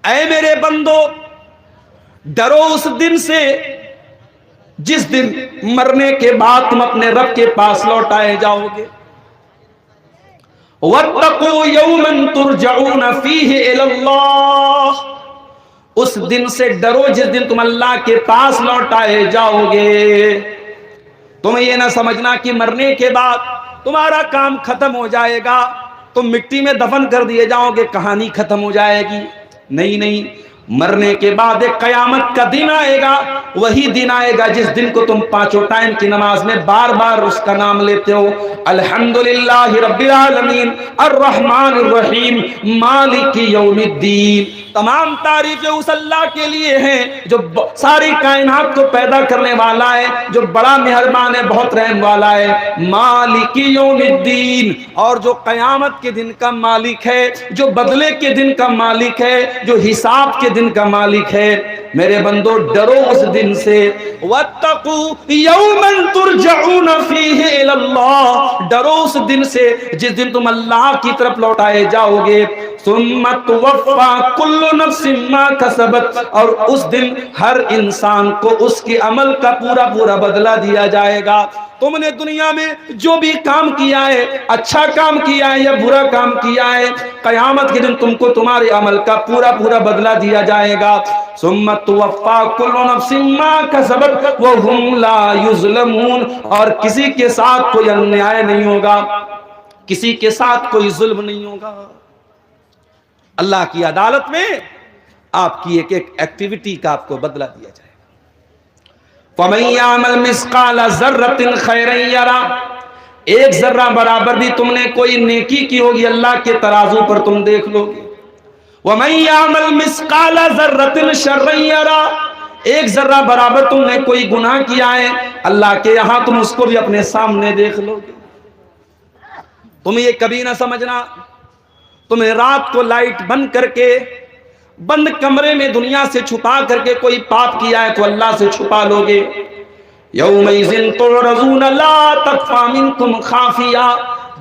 اے میرے بندو ڈرو اس دن سے جس دن مرنے کے بعد تم اپنے رب کے پاس لوٹائے جاؤ گے. وَاتَّقُوا يَوْمًا تُرْجَعُونَ فِيهِ إِلَى اللَّهِ, اس دن سے ڈرو جس دن تم اللہ کے پاس لوٹائے جاؤ گے. تمہیں یہ نہ سمجھنا کہ مرنے کے بعد تمہارا کام ختم ہو جائے گا, تم مٹی میں دفن کر دیے جاؤ گے, کہانی ختم ہو جائے گی. نہیں نہیں, مرنے کے بعد ایک قیامت کا دن آئے گا. وہی دن آئے گا جس دن کو تم پانچوں ٹائم کی نماز میں بار بار اس کا نام لیتے ہو, الحمدللہ رب العالمین الرحمن الرحیم مالک یوم الدین. تمام تعریفیں اس اللہ کے لیے ہیں جو ساری کائنات کو پیدا کرنے والا ہے, جو بڑا مہربان ہے, بہت رحم والا ہے. مالک یوم الدین, اور جو قیامت کے دن کا مالک ہے, جو بدلے کے دن کا مالک ہے, جو حساب کے دن کا مالک ہے. میرے بندو ڈرو اس دن سے. وَاتَّقُوا يَوْمًا تُرْجَعُونَ فِيهِ إِلَى اللَّهِ, ڈرو اس دن سے جس دن تم اللہ کی طرف لوٹائے جاؤ گے. ثُمَّ تُوَفَّى كُلُّ نَفْسٍ مَا كَسَبَتْ, اور اس دن ہر انسان کو اس کے عمل کا پورا پورا بدلہ دیا جائے گا. تم نے دنیا میں جو بھی کام کیا ہے, اچھا کام کیا ہے یا برا کام کیا ہے, قیامت کے دن تم کو تمہارے عمل کا پورا پورا بدلہ دیا جائے گا. ثم توفا کل نفس ما کسبت وهم لا یظلمون, اور کسی کے ساتھ کوئی انیائے نہیں ہوگا, کسی کے ساتھ کوئی ظلم نہیں ہوگا. اللہ کی عدالت میں آپ کی ایک ایک ایکٹیویٹی کا آپ کو بدلہ دیا جائے. فَمَن يَعْمَلْ مِثْقَالَ ذَرَّةٍ خَيْرًا يَرَهُ, ایک ذرہ برابر بھی تم نے کوئی نیکی کی ہوگی, اللہ کے ترازو پر تم دیکھ لو گے. وَمَن يَعْمَلْ مِثْقَالَ ذَرَّةٍ شَرًّا يَرَهُ, ایک ذرہ برابر تم نے کوئی گناہ کیا ہے, اللہ کے یہاں تم اس کو بھی اپنے سامنے دیکھ لو گے. تم یہ کبھی نہ سمجھنا تمہیں رات کو لائٹ بند کر کے بند کمرے میں دنیا سے چھپا کر کے کوئی پاپ کیا ہے تو اللہ سے چھپا لو گے. یومئذ تعرضون لا تخفی منکم خافیہ,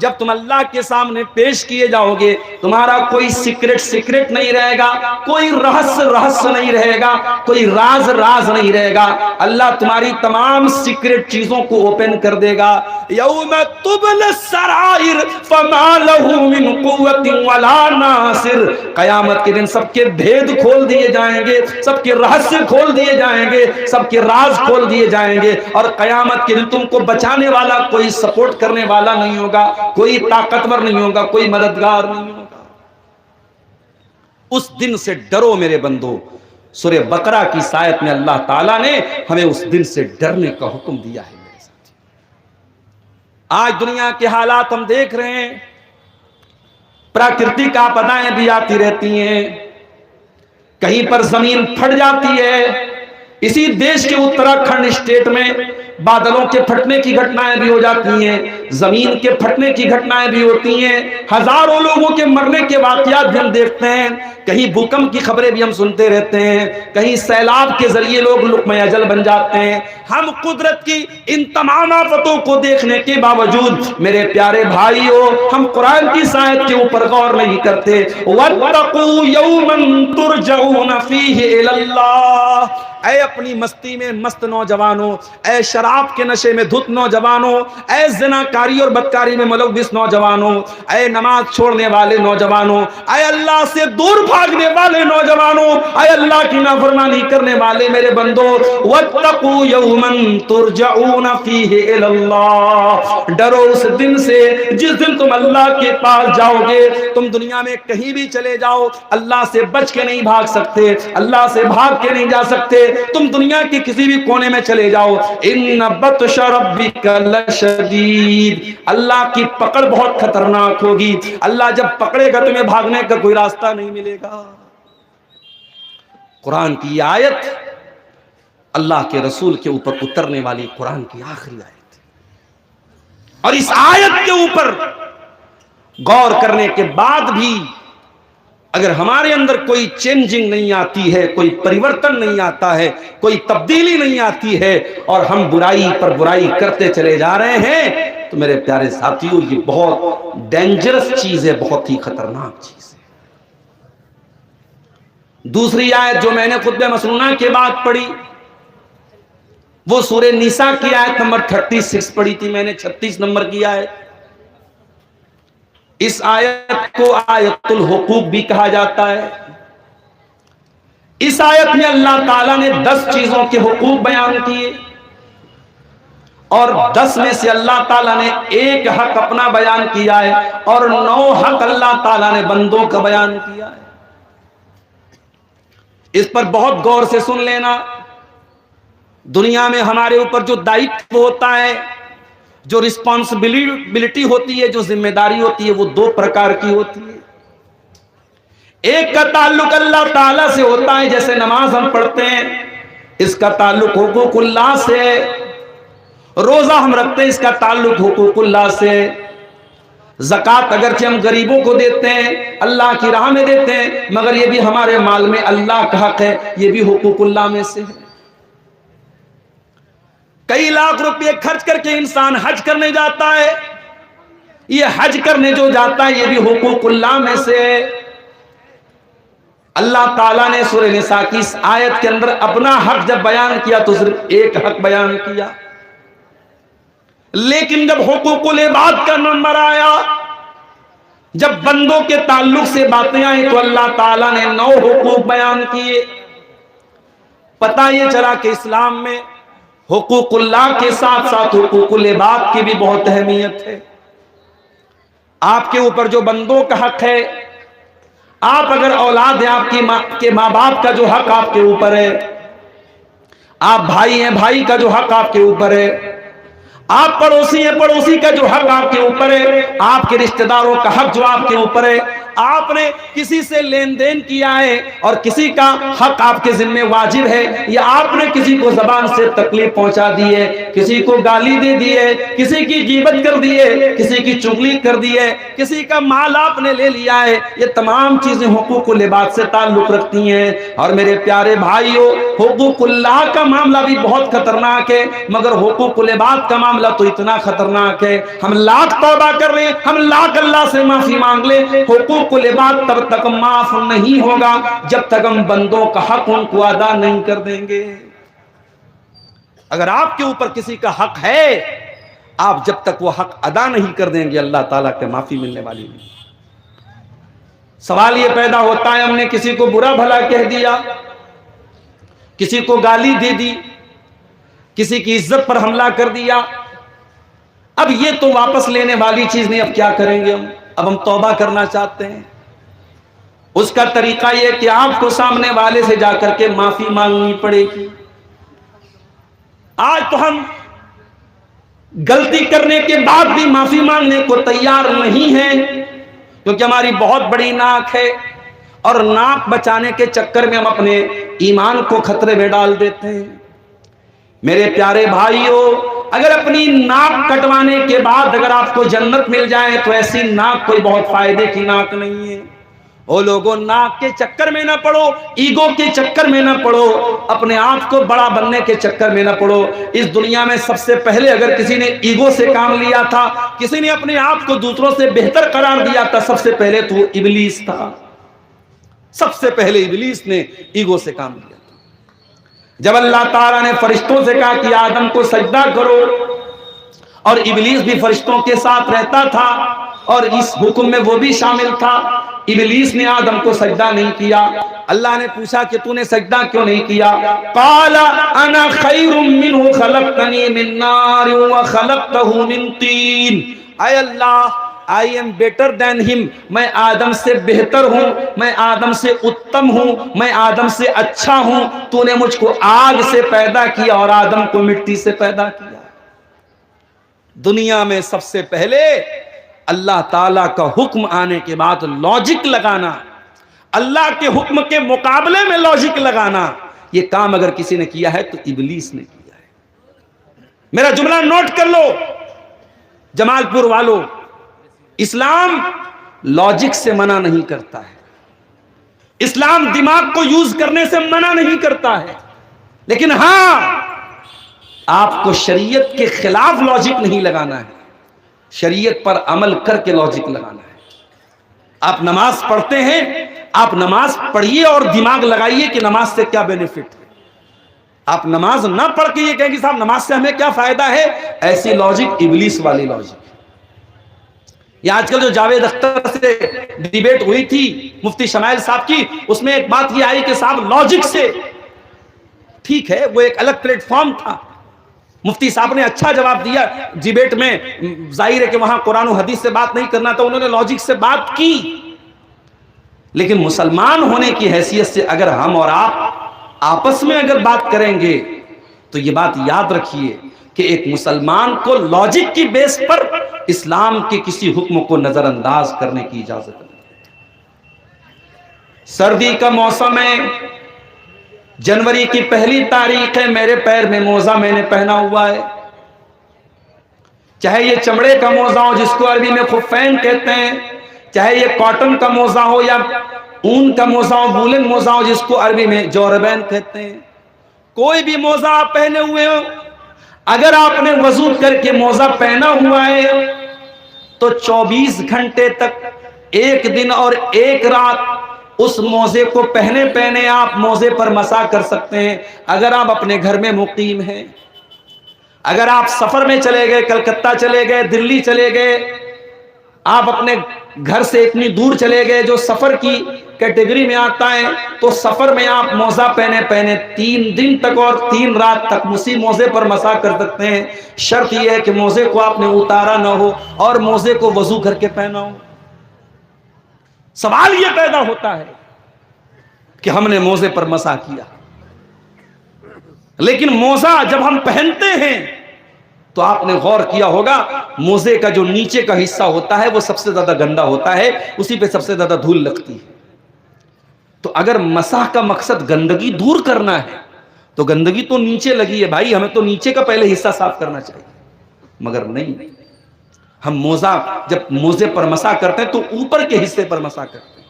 جب تم اللہ کے سامنے پیش کیے جاؤ گے تمہارا کوئی سیکرٹ نہیں رہے گا, کوئی رہس نہیں رہے گا, کوئی راز نہیں رہے گا. اللہ تمہاری تمام سیکرٹ چیزوں کو اوپن کر دے گا. یوم تبلی السرائر فما له من قوت ولا ناصر, قیامت کے دن سب کے بھید کھول دیے جائیں گے, سب کے رہسیہ کھول دیے جائیں گے, سب کے راز کھول دیے جائیں گے, اور قیامت کے دن تم کو بچانے والا, کوئی سپورٹ کرنے والا نہیں ہوگا, کوئی طاقتور نہیں ہوگا, کوئی مددگار نہیں ہوگا. اس دن سے ڈرو میرے بندو. سورہ بقرہ کی آیت میں اللہ تعالیٰ نے ہمیں اس دن سے ڈرنے کا حکم دیا ہے. میرے ساتھ آج دنیا کے حالات ہم دیکھ رہے ہیں, پراکرتک آپدائیں بھی آتی رہتی ہیں, کہیں پر زمین پھٹ جاتی ہے. اسی دیش کے اتراکھنڈ اسٹیٹ میں بادلوں کے پھٹنے کی گھٹنائیں بھی ہو جاتی ہیں, زمین کے پھٹنے کی گھٹنائیں بھی ہوتی ہیں, ہزاروں لوگوں کے مرنے کے واقعات بھی ہم دیکھتے ہیں, کہیں بھوکمپ کی خبریں بھی ہم سنتے رہتے ہیں, کہیں سیلاب کے ذریعے لوگ لقمہ اجل بن جاتے ہیں. ہم قدرت کی ان تمام آفتوں کو دیکھنے کے باوجود میرے پیارے بھائیو, ہم قرآن کی آیت کے اوپر غور نہیں کرتے. وَاتَّقُوا يَوْمًا تُرْجَعُونَ فِيهِ إِلَى اللَّهِ, اے اپنی مستی میں مست نوجوانوں, اے شراب کے نشے میں دھت نوجوانوں, اے زناکاری اور بدکاری میں ملوث نوجوانوں, اے نماز چھوڑنے والے نوجوانوں, اے اللہ سے دور بھاگنے والے نوجوانوں, اے اللہ کی نافرمانی کرنے والے میرے بندو, وَاتَّقُوا يَوْمًا تُرْجَعُونَ فِيهِ إِلَى اللَّهِ, ڈرو اس دن سے جس دن تم اللہ کے پاس جاؤ گے. تم دنیا میں کہیں بھی چلے جاؤ, اللہ سے بچ کے نہیں بھاگ سکتے, اللہ سے بھاگ کے نہیں جا سکتے. تم دنیا کی کسی بھی کونے میں چلے جاؤ, ان بطش ربک لشدید, اللہ کی پکڑ بہت خطرناک ہوگی. اللہ جب پکڑے گا تمہیں بھاگنے کا کوئی راستہ نہیں ملے گا. قرآن کی آیت اللہ کے رسول کے اوپر اترنے والی قرآن کی آخری آیت, اور اس آیت کے اوپر غور کرنے کے بعد بھی اگر ہمارے اندر کوئی چینجنگ نہیں آتی ہے, کوئی پریورتن نہیں آتا ہے, کوئی تبدیلی نہیں آتی ہے, اور ہم برائی پر برائی کرتے چلے جا رہے ہیں, تو میرے پیارے ساتھیوں یہ بہت ڈینجرس چیز ہے, بہت ہی خطرناک چیز ہے. دوسری آیت جو میں نے خطبہ مسنونہ کے بعد پڑھی وہ سورہ نساء کی آیت نمبر 36 پڑھی تھی میں نے، 36 نمبر کی آیت۔ اس آیت کو آیت الحقوق بھی کہا جاتا ہے۔ اس آیت میں اللہ تعالیٰ نے 10 چیزوں کے حقوق بیان کیے، اور 10 میں سے اللہ تعالیٰ نے ایک حق اپنا بیان کیا ہے، اور 9 حق اللہ تعالیٰ نے بندوں کا بیان کیا ہے۔ اس پر بہت غور سے سن لینا۔ دنیا میں ہمارے اوپر جو دائتو ہوتا ہے، جو رسپانسبلٹی ہوتی ہے، جو ذمہ داری ہوتی ہے، وہ 2 پرکار کی ہوتی ہے۔ ایک کا تعلق اللہ تعالیٰ سے ہوتا ہے، جیسے نماز ہم پڑھتے ہیں، اس کا تعلق حقوق اللہ سے ہے۔ روزہ ہم رکھتے ہیں، اس کا تعلق حقوق اللہ سے ہے۔ زکوٰۃ اگرچہ ہم غریبوں کو دیتے ہیں، اللہ کی راہ میں دیتے ہیں، مگر یہ بھی ہمارے مال میں اللہ کا حق ہے، یہ بھی حقوق اللہ میں سے ہے۔ کئی لاکھ روپے خرچ کر کے انسان حج کرنے جاتا ہے، یہ حج کرنے جو جاتا ہے یہ بھی حقوق اللہ میں سے ہے۔ اللہ تعالیٰ نے سورہ نساء کی اس آیت کے اندر اپنا حق جب بیان کیا تو صرف ایک حق بیان کیا، لیکن جب حقوق العباد کا نمبر آیا، جب بندوں کے تعلق سے باتیں آئیں تو اللہ تعالیٰ نے 9 حقوق بیان کیے۔ پتہ یہ چلا کہ اسلام میں حقوق اللہ کے ساتھ ساتھ حقوق العباد کی بھی بہت اہمیت ہے۔ آپ کے اوپر جو بندوں کا حق ہے، آپ اگر اولاد ہیں، آپ کے ماں باپ کا جو حق آپ کے اوپر ہے، آپ بھائی ہیں، بھائی کا جو حق آپ کے اوپر ہے، آپ پڑوسی ہیں، پڑوسی کا جو حق آپ کے اوپر ہے، آپ کے رشتہ داروں کا حق جو آپ کے اوپر ہے، آپ نے کسی سے لین دین کیا ہے اور کسی کا حق آپ کے ذمہ واجب ہے، یا آپ نے کسی کو زبان سے تکلیف پہنچا دی ہے، کسی کو گالی دے دی ہے، کسی کی غیبت کر دی ہے، کسی کی چغلی کر دی ہے، کسی کا مال آپ نے لے لیا ہے، یہ تمام چیزیں حقوق العباد سے تعلق رکھتی ہیں۔ اور میرے پیارے بھائیو، حقوق اللہ کا معاملہ بھی بہت خطرناک ہے، مگر حقوق العباد کا معاملہ تو اتنا خطرناک ہے، ہم لاکھ توبہ کر لیں، ہم لاکھ اللہ سے معافی مانگ لیں، حقوق العباد تب تک معاف نہیں ہوگا جب تک ہم بندوں کا حق ان کو ادا نہیں کر دیں گے۔ اگر آپ کے اوپر کسی کا حق ہے، آپ جب تک وہ حق ادا نہیں کر دیں گے اللہ تعالیٰ کے معافی ملنے والی نہیں۔ سوال یہ پیدا ہوتا ہے، ہم نے کسی کو برا بھلا کہہ دیا، کسی کو گالی دے دی، کسی کی عزت پر حملہ کر دیا، اب یہ تو واپس لینے والی چیز نہیں، اب کیا کریں گے؟ اب ہم توبہ کرنا چاہتے ہیں۔ اس کا طریقہ یہ کہ آپ کو سامنے والے سے جا کر کے معافی مانگنی پڑے گی۔ آج تو ہم غلطی کرنے کے بعد بھی معافی مانگنے کو تیار نہیں ہیں، کیونکہ ہماری بہت بڑی ناک ہے، اور ناک بچانے کے چکر میں ہم اپنے ایمان کو خطرے میں ڈال دیتے ہیں۔ میرے پیارے بھائیوں، اگر اپنی ناک کٹوانے کے بعد اگر آپ کو جنت مل جائے تو ایسی ناک کوئی بہت فائدے کی ناک نہیں ہے۔ او لوگوں، ناک کے چکر میں نہ پڑو، ایگو کے چکر میں نہ پڑو، اپنے آپ کو بڑا بننے کے چکر میں نہ پڑو۔ اس دنیا میں سب سے پہلے اگر کسی نے ایگو سے کام لیا تھا، کسی نے اپنے آپ کو دوسروں سے بہتر قرار دیا تھا، سب سے پہلے تو وہ ابلیس تھا۔ سب سے پہلے ابلیس نے ایگو سے کام لیا۔ جب اللہ تعالیٰ نے فرشتوں سے کہا کہ آدم کو سجدہ کرو، اور ابلیس بھی فرشتوں کے ساتھ رہتا تھا اور اس حکم میں وہ بھی شامل تھا، ابلیس نے آدم کو سجدہ نہیں کیا۔ اللہ نے پوچھا کہ تو نے سجدہ کیوں نہیں کیا؟ قال انا خیر منہ خلقتنی من نار وخلقتہ من طین۔ اے اللہ، I am better than him، میں آدم سے بہتر ہوں، میں آدم سے اتم ہوں، میں آدم سے اچھا ہوں، تو نے مجھ کو آگ سے پیدا کیا اور آدم کو مٹی سے پیدا کیا۔ دنیا میں سب سے پہلے اللہ تعالیٰ کا حکم آنے کے بعد لاجک لگانا، اللہ کے حکم کے مقابلے میں لاجک لگانا، یہ کام اگر کسی نے کیا ہے تو ابلیس نے کیا ہے۔ میرا جملہ نوٹ کر لو جمال پور والو، اسلام لاجک سے منع نہیں کرتا ہے، اسلام دماغ کو یوز کرنے سے منع نہیں کرتا ہے، لیکن ہاں آپ کو شریعت کے خلاف لاجک نہیں لگانا ہے، شریعت پر عمل کر کے لاجک لگانا ہے۔ آپ نماز پڑھتے ہیں، آپ نماز پڑھیے اور دماغ لگائیے کہ نماز سے کیا بینیفٹ ہے. آپ نماز نہ پڑھ کے یہ کہیں کہ صاحب نماز سے ہمیں کیا فائدہ ہے، ایسی لاجک ابلیس والی لاجک. یہ آج کل جو جاوید اختر سے ڈیبیٹ ہوئی تھی مفتی شمائل صاحب کی، اس میں ایک بات یہ آئی کہ صاحب لاجک سے، ٹھیک ہے وہ ایک الگ پلیٹ فارم تھا، مفتی صاحب نے اچھا جواب دیا ڈیبیٹ میں، ظاہر ہے کہ وہاں قرآن و حدیث سے بات نہیں کرنا تھا، انہوں نے لاجک سے بات کی. لیکن مسلمان ہونے کی حیثیت سے اگر ہم اور آپ آپس میں اگر بات کریں گے تو یہ بات یاد رکھیے کہ ایک مسلمان کو لاجک کی بیس پر اسلام کے کسی حکم کو نظر انداز کرنے کی اجازت نہیں. سردی کا موسم ہے، جنوری کی 1 تاریخ ہے، میرے پیر میں موزہ میں نے پہنا ہوا ہے، چاہے یہ چمڑے کا موزہ ہو جس کو عربی میں خفین کہتے ہیں، چاہے یہ کاٹن کا موزہ ہو یا اون کا موزہ ہو، وولن موزہ ہو جس کو عربی میں جوربین کہتے ہیں، کوئی بھی موزہ آپ پہنے ہوئے ہو، اگر آپ نے وضو کر کے موزہ پہنا ہوا ہے تو 24 گھنٹے تک، 1 دن اور 1 رات اس موزے کو پہنے آپ موزے پر مسح کر سکتے ہیں. اگر آپ اپنے گھر میں مقیم ہیں، اگر آپ سفر میں چلے گئے، کلکتہ چلے گئے، دلی چلے گئے، آپ اپنے گھر سے اتنی دور چلے گئے جو سفر کی کیٹیگری میں آتا ہے، تو سفر میں آپ موزہ پہنے 3 دن تک اور 3 رات تک اسی موزے پر مسح کر سکتے ہیں. شرط یہ ہے کہ موزے کو آپ نے اتارا نہ ہو اور موزے کو وضو کر کے پہنا ہو. سوال یہ پیدا ہوتا ہے کہ ہم نے موزے پر مسح کیا، لیکن موزہ جب ہم پہنتے ہیں تو آپ نے غور کیا ہوگا موزے کا جو نیچے کا حصہ ہوتا ہے وہ سب سے زیادہ گندا ہوتا ہے، اسی پہ سب سے زیادہ دھول لگتی ہے. تو اگر مسح کا مقصد گندگی دور کرنا ہے تو گندگی تو نیچے لگی ہے بھائی، ہمیں تو نیچے کا پہلے حصہ صاف کرنا چاہیے. مگر نہیں، ہم جب موزے پر مسح کرتے ہیں تو اوپر کے حصے پر مسح کرتے ہیں.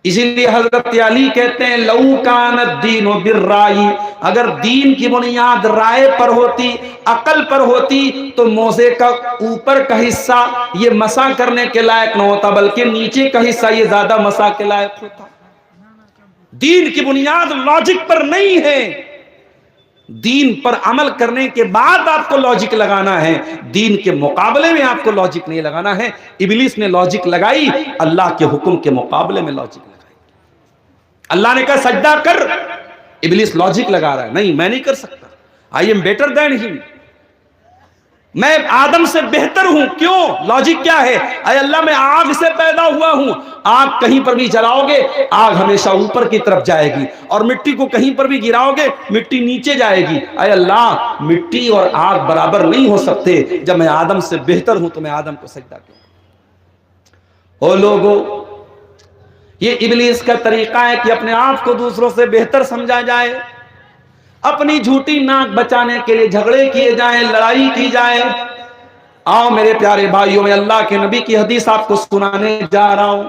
اسی لیے حضرت علی کہتے ہیں لو کان الدین بالرائے، اگر دین کی بنیاد رائے پر ہوتی، عقل پر ہوتی تو موزے کا اوپر کا حصہ یہ مسح کرنے کے لائق نہ ہوتا، بلکہ نیچے کا حصہ یہ زیادہ مسح کے لائق ہوتا. دین کی بنیاد لاجک پر نہیں ہے، دین پر عمل کرنے کے بعد آپ کو لاجک لگانا ہے، دین کے مقابلے میں آپ کو لاجک نہیں لگانا ہے. ابلیس نے لاجک لگائی، اللہ کے حکم کے مقابلے میں لاجک لگائی. اللہ نے کہا سجدہ کر، ابلیس لاجک لگا رہا ہے، نہیں میں نہیں کر سکتا، آئی ایم بیٹر دین ہم، میں آدم سے بہتر ہوں. کیوں؟ لاجک کیا ہے؟ اے اللہ میں آگ سے پیدا ہوا ہوں، آگ کہیں پر بھی جلاؤ گے آگ ہمیشہ اوپر کی طرف جائے گی، اور مٹی کو کہیں پر بھی گراؤ گے مٹی نیچے جائے گی. اے اللہ مٹی اور آگ برابر نہیں ہو سکتے، جب میں آدم سے بہتر ہوں تو میں آدم کو سجدہ کروں. او لوگو، یہ ابلیس کا طریقہ ہے کہ اپنے آپ کو دوسروں سے بہتر سمجھا جائے، اپنی جھوٹی ناک بچانے کے لیے جھگڑے کیے جائیں، لڑائی کی جائے. آؤ میرے پیارے بھائیوں، میں اللہ کے نبی کی حدیث آپ کو سنانے جا رہا ہوں،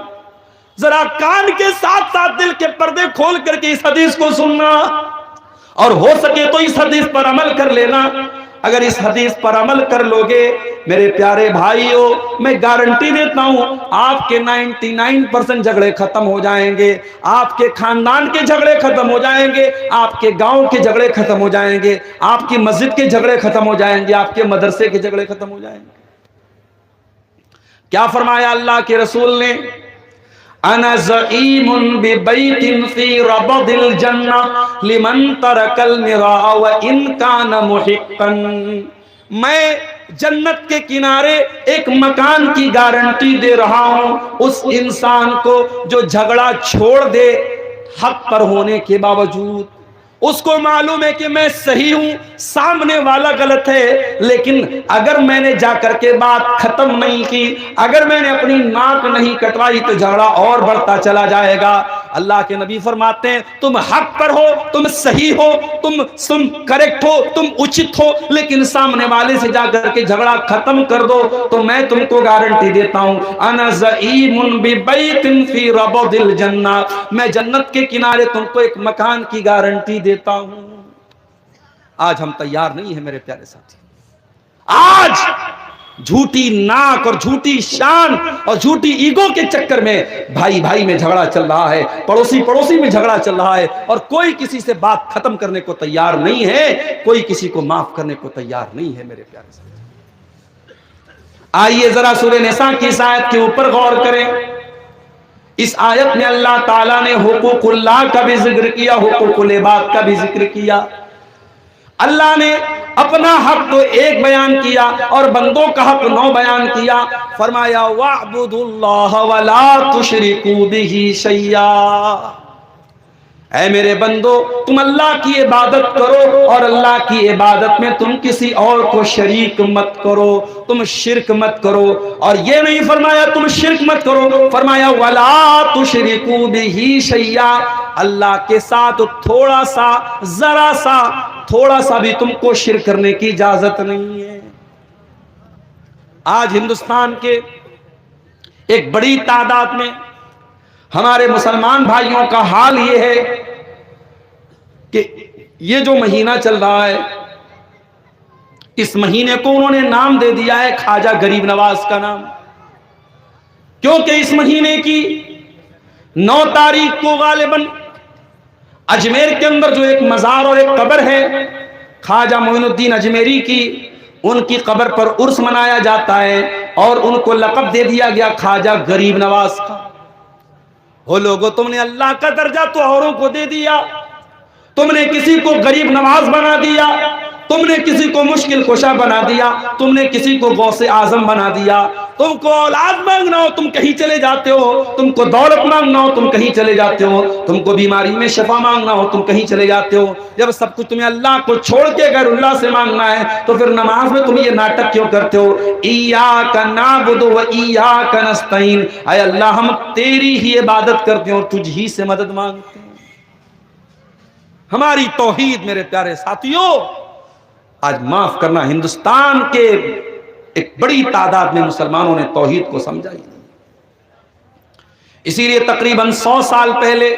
ذرا کان کے ساتھ ساتھ دل کے پردے کھول کر کے اس حدیث کو سننا، اور ہو سکے تو اس حدیث پر عمل کر لینا. اگر اس حدیث پر عمل کر لوگے میرے پیارے بھائیوں، میں گارنٹی دیتا ہوں آپ کے 99% جھگڑے ختم ہو جائیں گے، آپ کے خاندان کے جھگڑے ختم ہو جائیں گے، آپ کے گاؤں کے جھگڑے ختم ہو جائیں گے، آپ کی مسجد کے جھگڑے ختم ہو جائیں گے، آپ کے مدرسے کے جھگڑے ختم ہو جائیں گے. کیا فرمایا اللہ کے رسول نے؟ انا زعیم ببیت فی ربض الجنہ لمن ترک المراء وان کان محقا، میں جنت کے کنارے ایک مکان کی گارنٹی دے رہا ہوں اس انسان کو جو جھگڑا چھوڑ دے حق پر ہونے کے باوجود. اس کو معلوم ہے کہ میں صحیح ہوں، سامنے والا غلط ہے، لیکن اگر میں نے جا کر کے بات ختم نہیں کی، اگر میں نے اپنی ناک نہیں کٹوائی تو جھگڑا اور بڑھتا چلا جائے گا. اللہ کے نبی فرماتے ہیں تم حق پر ہو، تم صحیح ہو، تم کریکٹ ہو، تم اچت ہو، لیکن سامنے والے سے جا کر کے جھگڑا ختم کر دو تو میں تم کو گارنٹی دیتا ہوں انا زعیم ببیت فی ربض الجنہ، میں جنت کے کنارے تم کو ایک مکان کی گارنٹی دیتا ہوں. آج ہم تیار نہیں ہیں میرے پیارے ساتھی. آج جھوٹی ناک اور جھوٹی شان اور جھوٹی ایگو کے چکر میں بھائی بھائی میں جھگڑا چل رہا ہے، پڑوسی پڑوسی میں جھگڑا چل رہا ہے، اور کوئی کسی سے بات ختم کرنے کو تیار نہیں ہے، کوئی کسی کو معاف کرنے کو تیار نہیں ہے میرے پیارے سے۔ آئیے ذرا سورہ نساء کی اس آیت کے اوپر غور کریں۔ اس آیت میں اللہ تعالیٰ نے حقوق اللہ کا بھی ذکر کیا، حقوق العباد کا بھی ذکر کیا۔ اللہ نے اپنا حق تو ایک بیان کیا اور بندوں کا حق 9 بیان کیا۔ فرمایا وَاعْبُدُوا اللَّهَ وَلَا تُشْرِكُوا بِهِ شَيْئًا، اے میرے بندو تم اللہ کی عبادت کرو اور اللہ کی عبادت میں تم کسی اور کو شریک مت کرو، تم شرک مت کرو۔ اور یہ نہیں فرمایا تم شرک مت کرو، فرمایا وَلَا تُشْرِكُوا بِهِ شَيْئًا، اللہ کے ساتھ تھوڑا سا، ذرا سا، تھوڑا سا بھی تم کو شرک کرنے کی اجازت نہیں ہے۔ آج ہندوستان کے ایک بڑی تعداد میں ہمارے مسلمان بھائیوں کا حال یہ ہے کہ یہ جو مہینہ چل رہا ہے، اس مہینے کو انہوں نے نام دے دیا ہے خواجہ غریب نواز کا نام، کیونکہ اس مہینے کی 9 تاریخ کو غالباً اجمیر کے اندر جو ایک مزار اور ایک قبر ہے خواجہ معین الدین اجمیری کی، ان کی قبر پر عرس منایا جاتا ہے اور ان کو لقب دے دیا گیا خواجہ غریب نواز کا۔ وہ لوگوں، تم نے اللہ کا درجہ تو اوروں کو دے دیا، تم نے کسی کو غریب نواز بنا دیا، تم نے کسی کو مشکل کشا بنا دیا، تم نے کسی کو غوث اعظم بنا دیا، تم کو اولاد مانگنا ہو تم کہیں چلے جاتے ہو، تم کو دولت مانگنا ہو تم کہیں چلے جاتے ہو، تم کو بیماری میں شفا مانگنا ہو تم کہیں چلے جاتے ہو۔ جب سب کچھ تمہیں اللہ کو چھوڑ کے غیر اللہ سے مانگنا ہے تو پھر نماز میں تم یہ ناٹک کیوں کرتے ہو؟ ایاک نعبد و ایاک نستعین، اے اللہ ہم تیری ہی عبادت کرتے ہیں اور تجھ ہی سے مدد مانگتے ہیں۔ ہماری توحید میرے پیارے ساتھیوں، آج معاف کرنا ہندوستان کے ایک بڑی تعداد میں مسلمانوں نے توحید کو سمجھا ہی نہیں۔ اسی لیے تقریباً 100 سال پہلے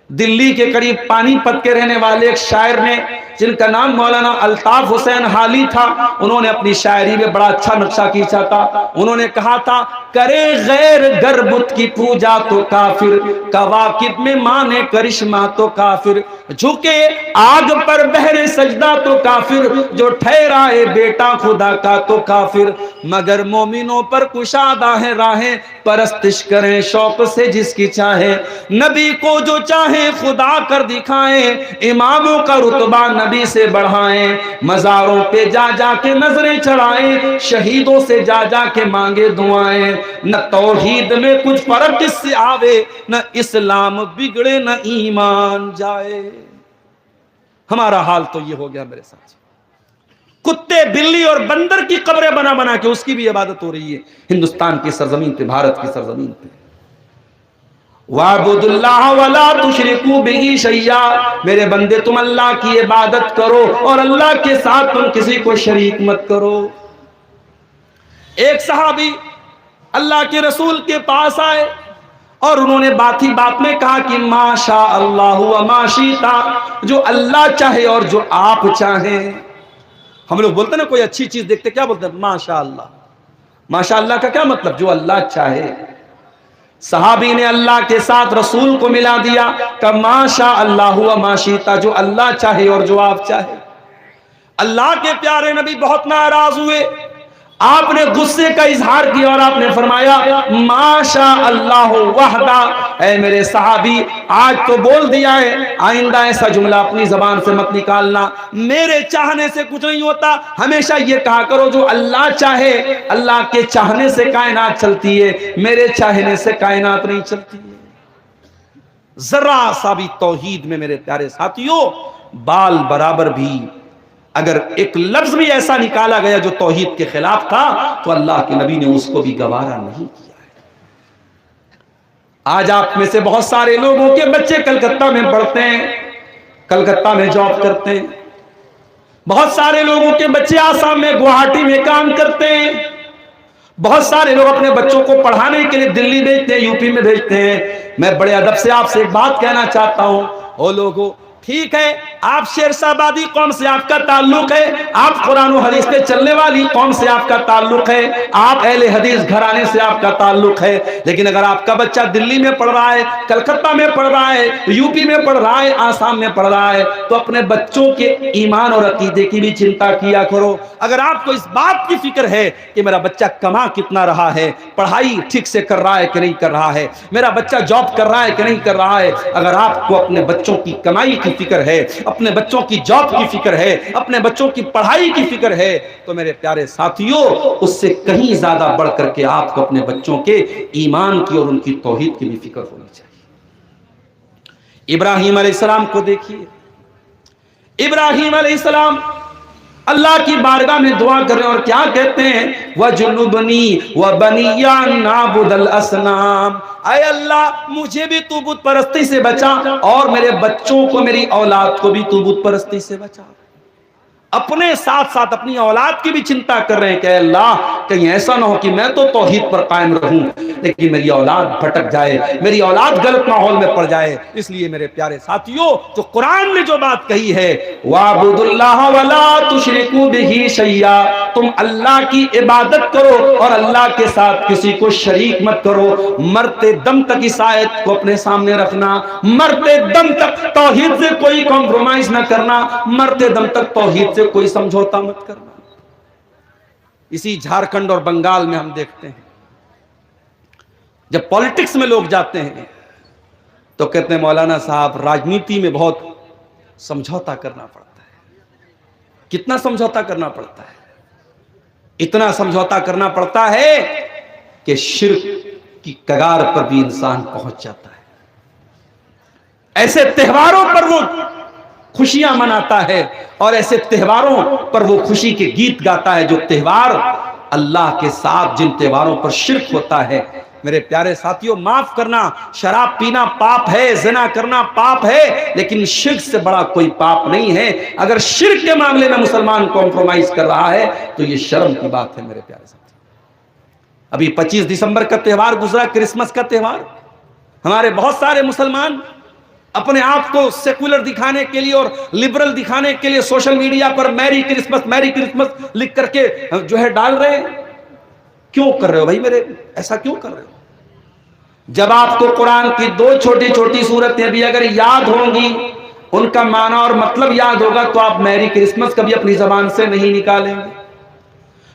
دلی کے قریب پانی پت کے رہنے والے ایک شاعر نے، جن کا نام مولانا الطاف حسین حالی تھا، انہوں نے اپنی شاعری میں بڑا اچھا نقشہ کھینچا تھا۔ انہوں نے کہا تھا کرے غیر گر بت کی پوجا تو کافر، کواکب میں مانے کرشمہ تو کافر، جھکے آگ پر بہر سجدہ تو کافر، جو ٹھہرائے بیٹا خدا کا تو کافر، مگر مومنوں پر کشادہ ہے راہیں، پرستش کریں شوق سے جس کی چاہے، نبی کو جو چاہے خدا کر دکھائیں، اماموں کا رتبہ نبی سے بڑھائیں، مزاروں پہ جا جا کے نظریں چڑھائیں، شہیدوں سے جا جا کے مانگے دعائیں، نہ توحید میں کچھ فرق اس سے آوے، نہ اسلام بگڑے نہ ایمان جائے۔ ہمارا حال تو یہ ہو گیا میرے ساتھ، کتے بلی اور بندر کی قبریں بنا بنا کے اس کی بھی عبادت ہو رہی ہے ہندوستان کی سرزمین پہ، بھارت کی سرزمین پہ۔ وَاعْبُدُوا اللَّهَ وَلَا تُشْرِكُوا بِهِ شَيْئًا، میرے بندے تم اللہ کی عبادت کرو اور اللہ کے ساتھ تم کسی کو شریک مت کرو۔ ایک صحابی اللہ کے رسول کے پاس آئے اور انہوں نے بات ہی بات میں کہا کہ ما شاء اللہ و ما شئت، جو اللہ چاہے اور جو آپ چاہیں۔ ہم لوگ بولتے ہیں نا کوئی اچھی چیز دیکھتے کیا بولتے ہیں؟ ماشاء اللہ۔ ماشاء اللہ کا کیا مطلب؟ جو اللہ چاہے۔ صحابی نے اللہ کے ساتھ رسول کو ملا دیا کہ ما شاء اللہ و ما شئت، جو اللہ چاہے اور جو آپ چاہے۔ اللہ کے پیارے نبی بہت ناراض ہوئے، آپ نے غصے کا اظہار کیا اور آپ نے فرمایا ما شاء اللہ وحدہ، اے میرے صحابی آج تو بول دیا ہے، آئندہ ایسا جملہ اپنی زبان سے مت نکالنا، میرے چاہنے سے کچھ نہیں ہوتا، ہمیشہ یہ کہا کرو جو اللہ چاہے، اللہ کے چاہنے سے کائنات چلتی ہے، میرے چاہنے سے کائنات نہیں چلتی ہے۔ ذرا سا بھی توحید میں میرے پیارے ساتھیوں بال برابر بھی اگر ایک لفظ بھی ایسا نکالا گیا جو توحید کے خلاف تھا تو اللہ کے نبی نے اس کو بھی گوارا نہیں کیا ہے۔ آج آپ میں سے بہت سارے لوگوں کے بچے کلکتہ میں پڑھتے ہیں، کلکتہ میں جاب کرتے ہیں، بہت سارے لوگوں کے بچے آسام میں گوہاٹی میں کام کرتے ہیں، بہت سارے لوگ اپنے بچوں کو پڑھانے کے لیے دلی بھیجتے ہیں، یو پی میں بھیجتے ہیں۔ میں بڑے ادب سے آپ سے ایک بات کہنا چاہتا ہوں، او لوگوں ٹھیک ہے آپ شیرشاہبادی قوم سے آپ کا تعلق ہے، آپ قرآن و حدیث پہ چلنے والی قوم سے آپ کا تعلق ہے، آپ اہل حدیث گھرانے سے آپ کا تعلق ہے، لیکن اگر آپ کا بچہ دلی میں پڑھ رہا ہے، کلکتہ میں پڑھ رہا ہے، یو پی میں پڑھ رہا ہے، آسام میں پڑھ رہا ہے، تو اپنے بچوں کے ایمان اور عقیدے کی بھی چنتا کیا کرو۔ اگر آپ کو اس بات کی فکر ہے کہ میرا بچہ کما کتنا رہا ہے، پڑھائی ٹھیک سے کر رہا ہے کہ نہیں کر رہا ہے، میرا بچہ جاب کر رہا ہے کہ نہیں کر رہا ہے، اگر آپ کو اپنے بچوں کی کمائی کی فکر ہے، اپنے بچوں کی جاب کی فکر ہے، اپنے بچوں کی پڑھائی کی فکر ہے، تو میرے پیارے ساتھیوں اس سے کہیں زیادہ بڑھ کر کے آپ کو اپنے بچوں کے ایمان کی اور ان کی توحید کی بھی فکر ہونی چاہیے۔ ابراہیم علیہ السلام کو دیکھیے، ابراہیم علیہ السلام اللہ کی بارگاہ میں دعا کر رہے ہیں اور کیا کہتے ہیں؟ وَجُنُبْنِي وَبَنِيَّ أَن نَعْبُدَ الْأَصْنَامَ، اے اللہ مجھے بھی تو بت پرستی سے بچا اور میرے بچوں کو، میری اولاد کو بھی تو بت پرستی سے بچا۔ اپنے ساتھ ساتھ اپنی اولاد کی بھی چنتا کر رہے ہیں کہ اے اللہ کہیں ایسا نہ ہو کہ میں تو توحید پر قائم رہوں لیکن میری اولاد بھٹک جائے، میری اولاد غلط ماحول میں پڑ جائے۔ اس لیے میرے پیارے ساتھیوں جو قرآن نے جو بات کہی ہے وَاعْبُدُوا اللَّهَ وَلَا تُشْرِكُوا بِهِ شَيْئًا، تم اللہ کی عبادت کرو اور اللہ کے ساتھ کسی کو شریک مت کرو۔ مرتے دم تک اس آیت کو اپنے سامنے رکھنا، مرتے دم تک توحید سے کوئی کمپرومائز نہ کرنا، مرتے دم تک توحید سے کوئی سمجھوتا مت کرنا۔ اسی جھارکھنڈ اور بنگال میں ہم دیکھتے ہیں جب پالیٹکس میں لوگ جاتے ہیں تو کہتے ہیں مولانا صاحب راجنیتی میں بہت سمجھوتا کرنا پڑتا ہے۔ کتنا سمجھوتا کرنا پڑتا ہے؟ اتنا سمجھوتا کرنا پڑتا ہے کہ شرک کی کگار پر بھی انسان پہنچ جاتا ہے۔ ایسے تہواروں پر وہ خوشیاں مناتا ہے اور ایسے تہواروں پر وہ خوشی کے گیت گاتا ہے جو تہوار اللہ کے ساتھ، جن تہواروں پر شرک ہوتا ہے۔ میرے پیارے ساتھیوں معاف کرنا، شراب پینا پاپ ہے، زنا کرنا پاپ ہے، لیکن شرک سے بڑا کوئی پاپ نہیں ہے۔ اگر شرک کے معاملے میں مسلمان کمپرومائز کر رہا ہے تو یہ شرم کی بات ہے میرے پیارے ساتھیوں۔ ابھی 25 دسمبر کا تہوار گزرا، کرسمس کا تہوار۔ ہمارے بہت سارے مسلمان اپنے آپ کو سیکولر دکھانے کے لیے اور لبرل دکھانے کے لیے سوشل میڈیا پر میری کرسمس لکھ کر کے جو ہے ڈال رہے ہیں۔ کیوں کر رہے ہو بھائی میرے، ایسا کیوں کر رہے ہو؟ جب آپ کو قرآن کی دو چھوٹی چھوٹی سورتیں بھی اگر یاد ہوں گی، ان کا معنی اور مطلب یاد ہوگا، تو آپ میری کرسمس کبھی اپنی زبان سے نہیں نکالیں گے،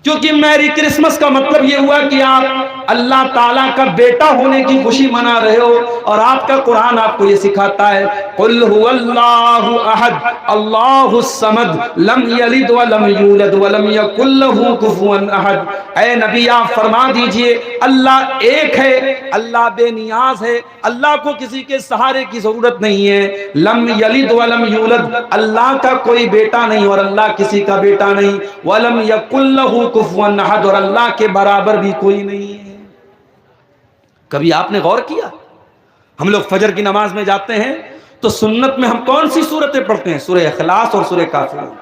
کیونکہ میری کرسمس کا مطلب یہ ہوا کہ آپ اللہ تعالیٰ کا بیٹا ہونے کی خوشی منا رہے ہو، اور آپ کا قرآن آپ کو یہ سکھاتا ہے قُلْ هُوَ اللَّهُ أَحَدٌ اللَّهُ الصَّمَدُ لَمْ يَلِدْ وَلَمْ يُولَدْ وَلَمْ يَكُنْ لَهُ كُفُوًا أَحَدٌ۔ اے نبی آپ فرما دیجئے اللہ ایک ہے، اللہ بے نیاز ہے، اللہ کو کسی کے سہارے کی ضرورت نہیں ہے۔ لم یلد ولم یولد، اللہ کا کوئی بیٹا نہیں اور اللہ کسی کا بیٹا نہیں۔ وَلَمْ يَكُنْ لَهُ کفواً احد، اور اللہ کے برابر بھی کوئی نہیں ہے۔ کبھی آپ نے غور کیا؟ ہم لوگ فجر کی نماز میں جاتے ہیں تو سنت میں ہم کون سی سورتیں پڑھتے ہیں؟ سورہ اخلاص اور سورہ کافرون۔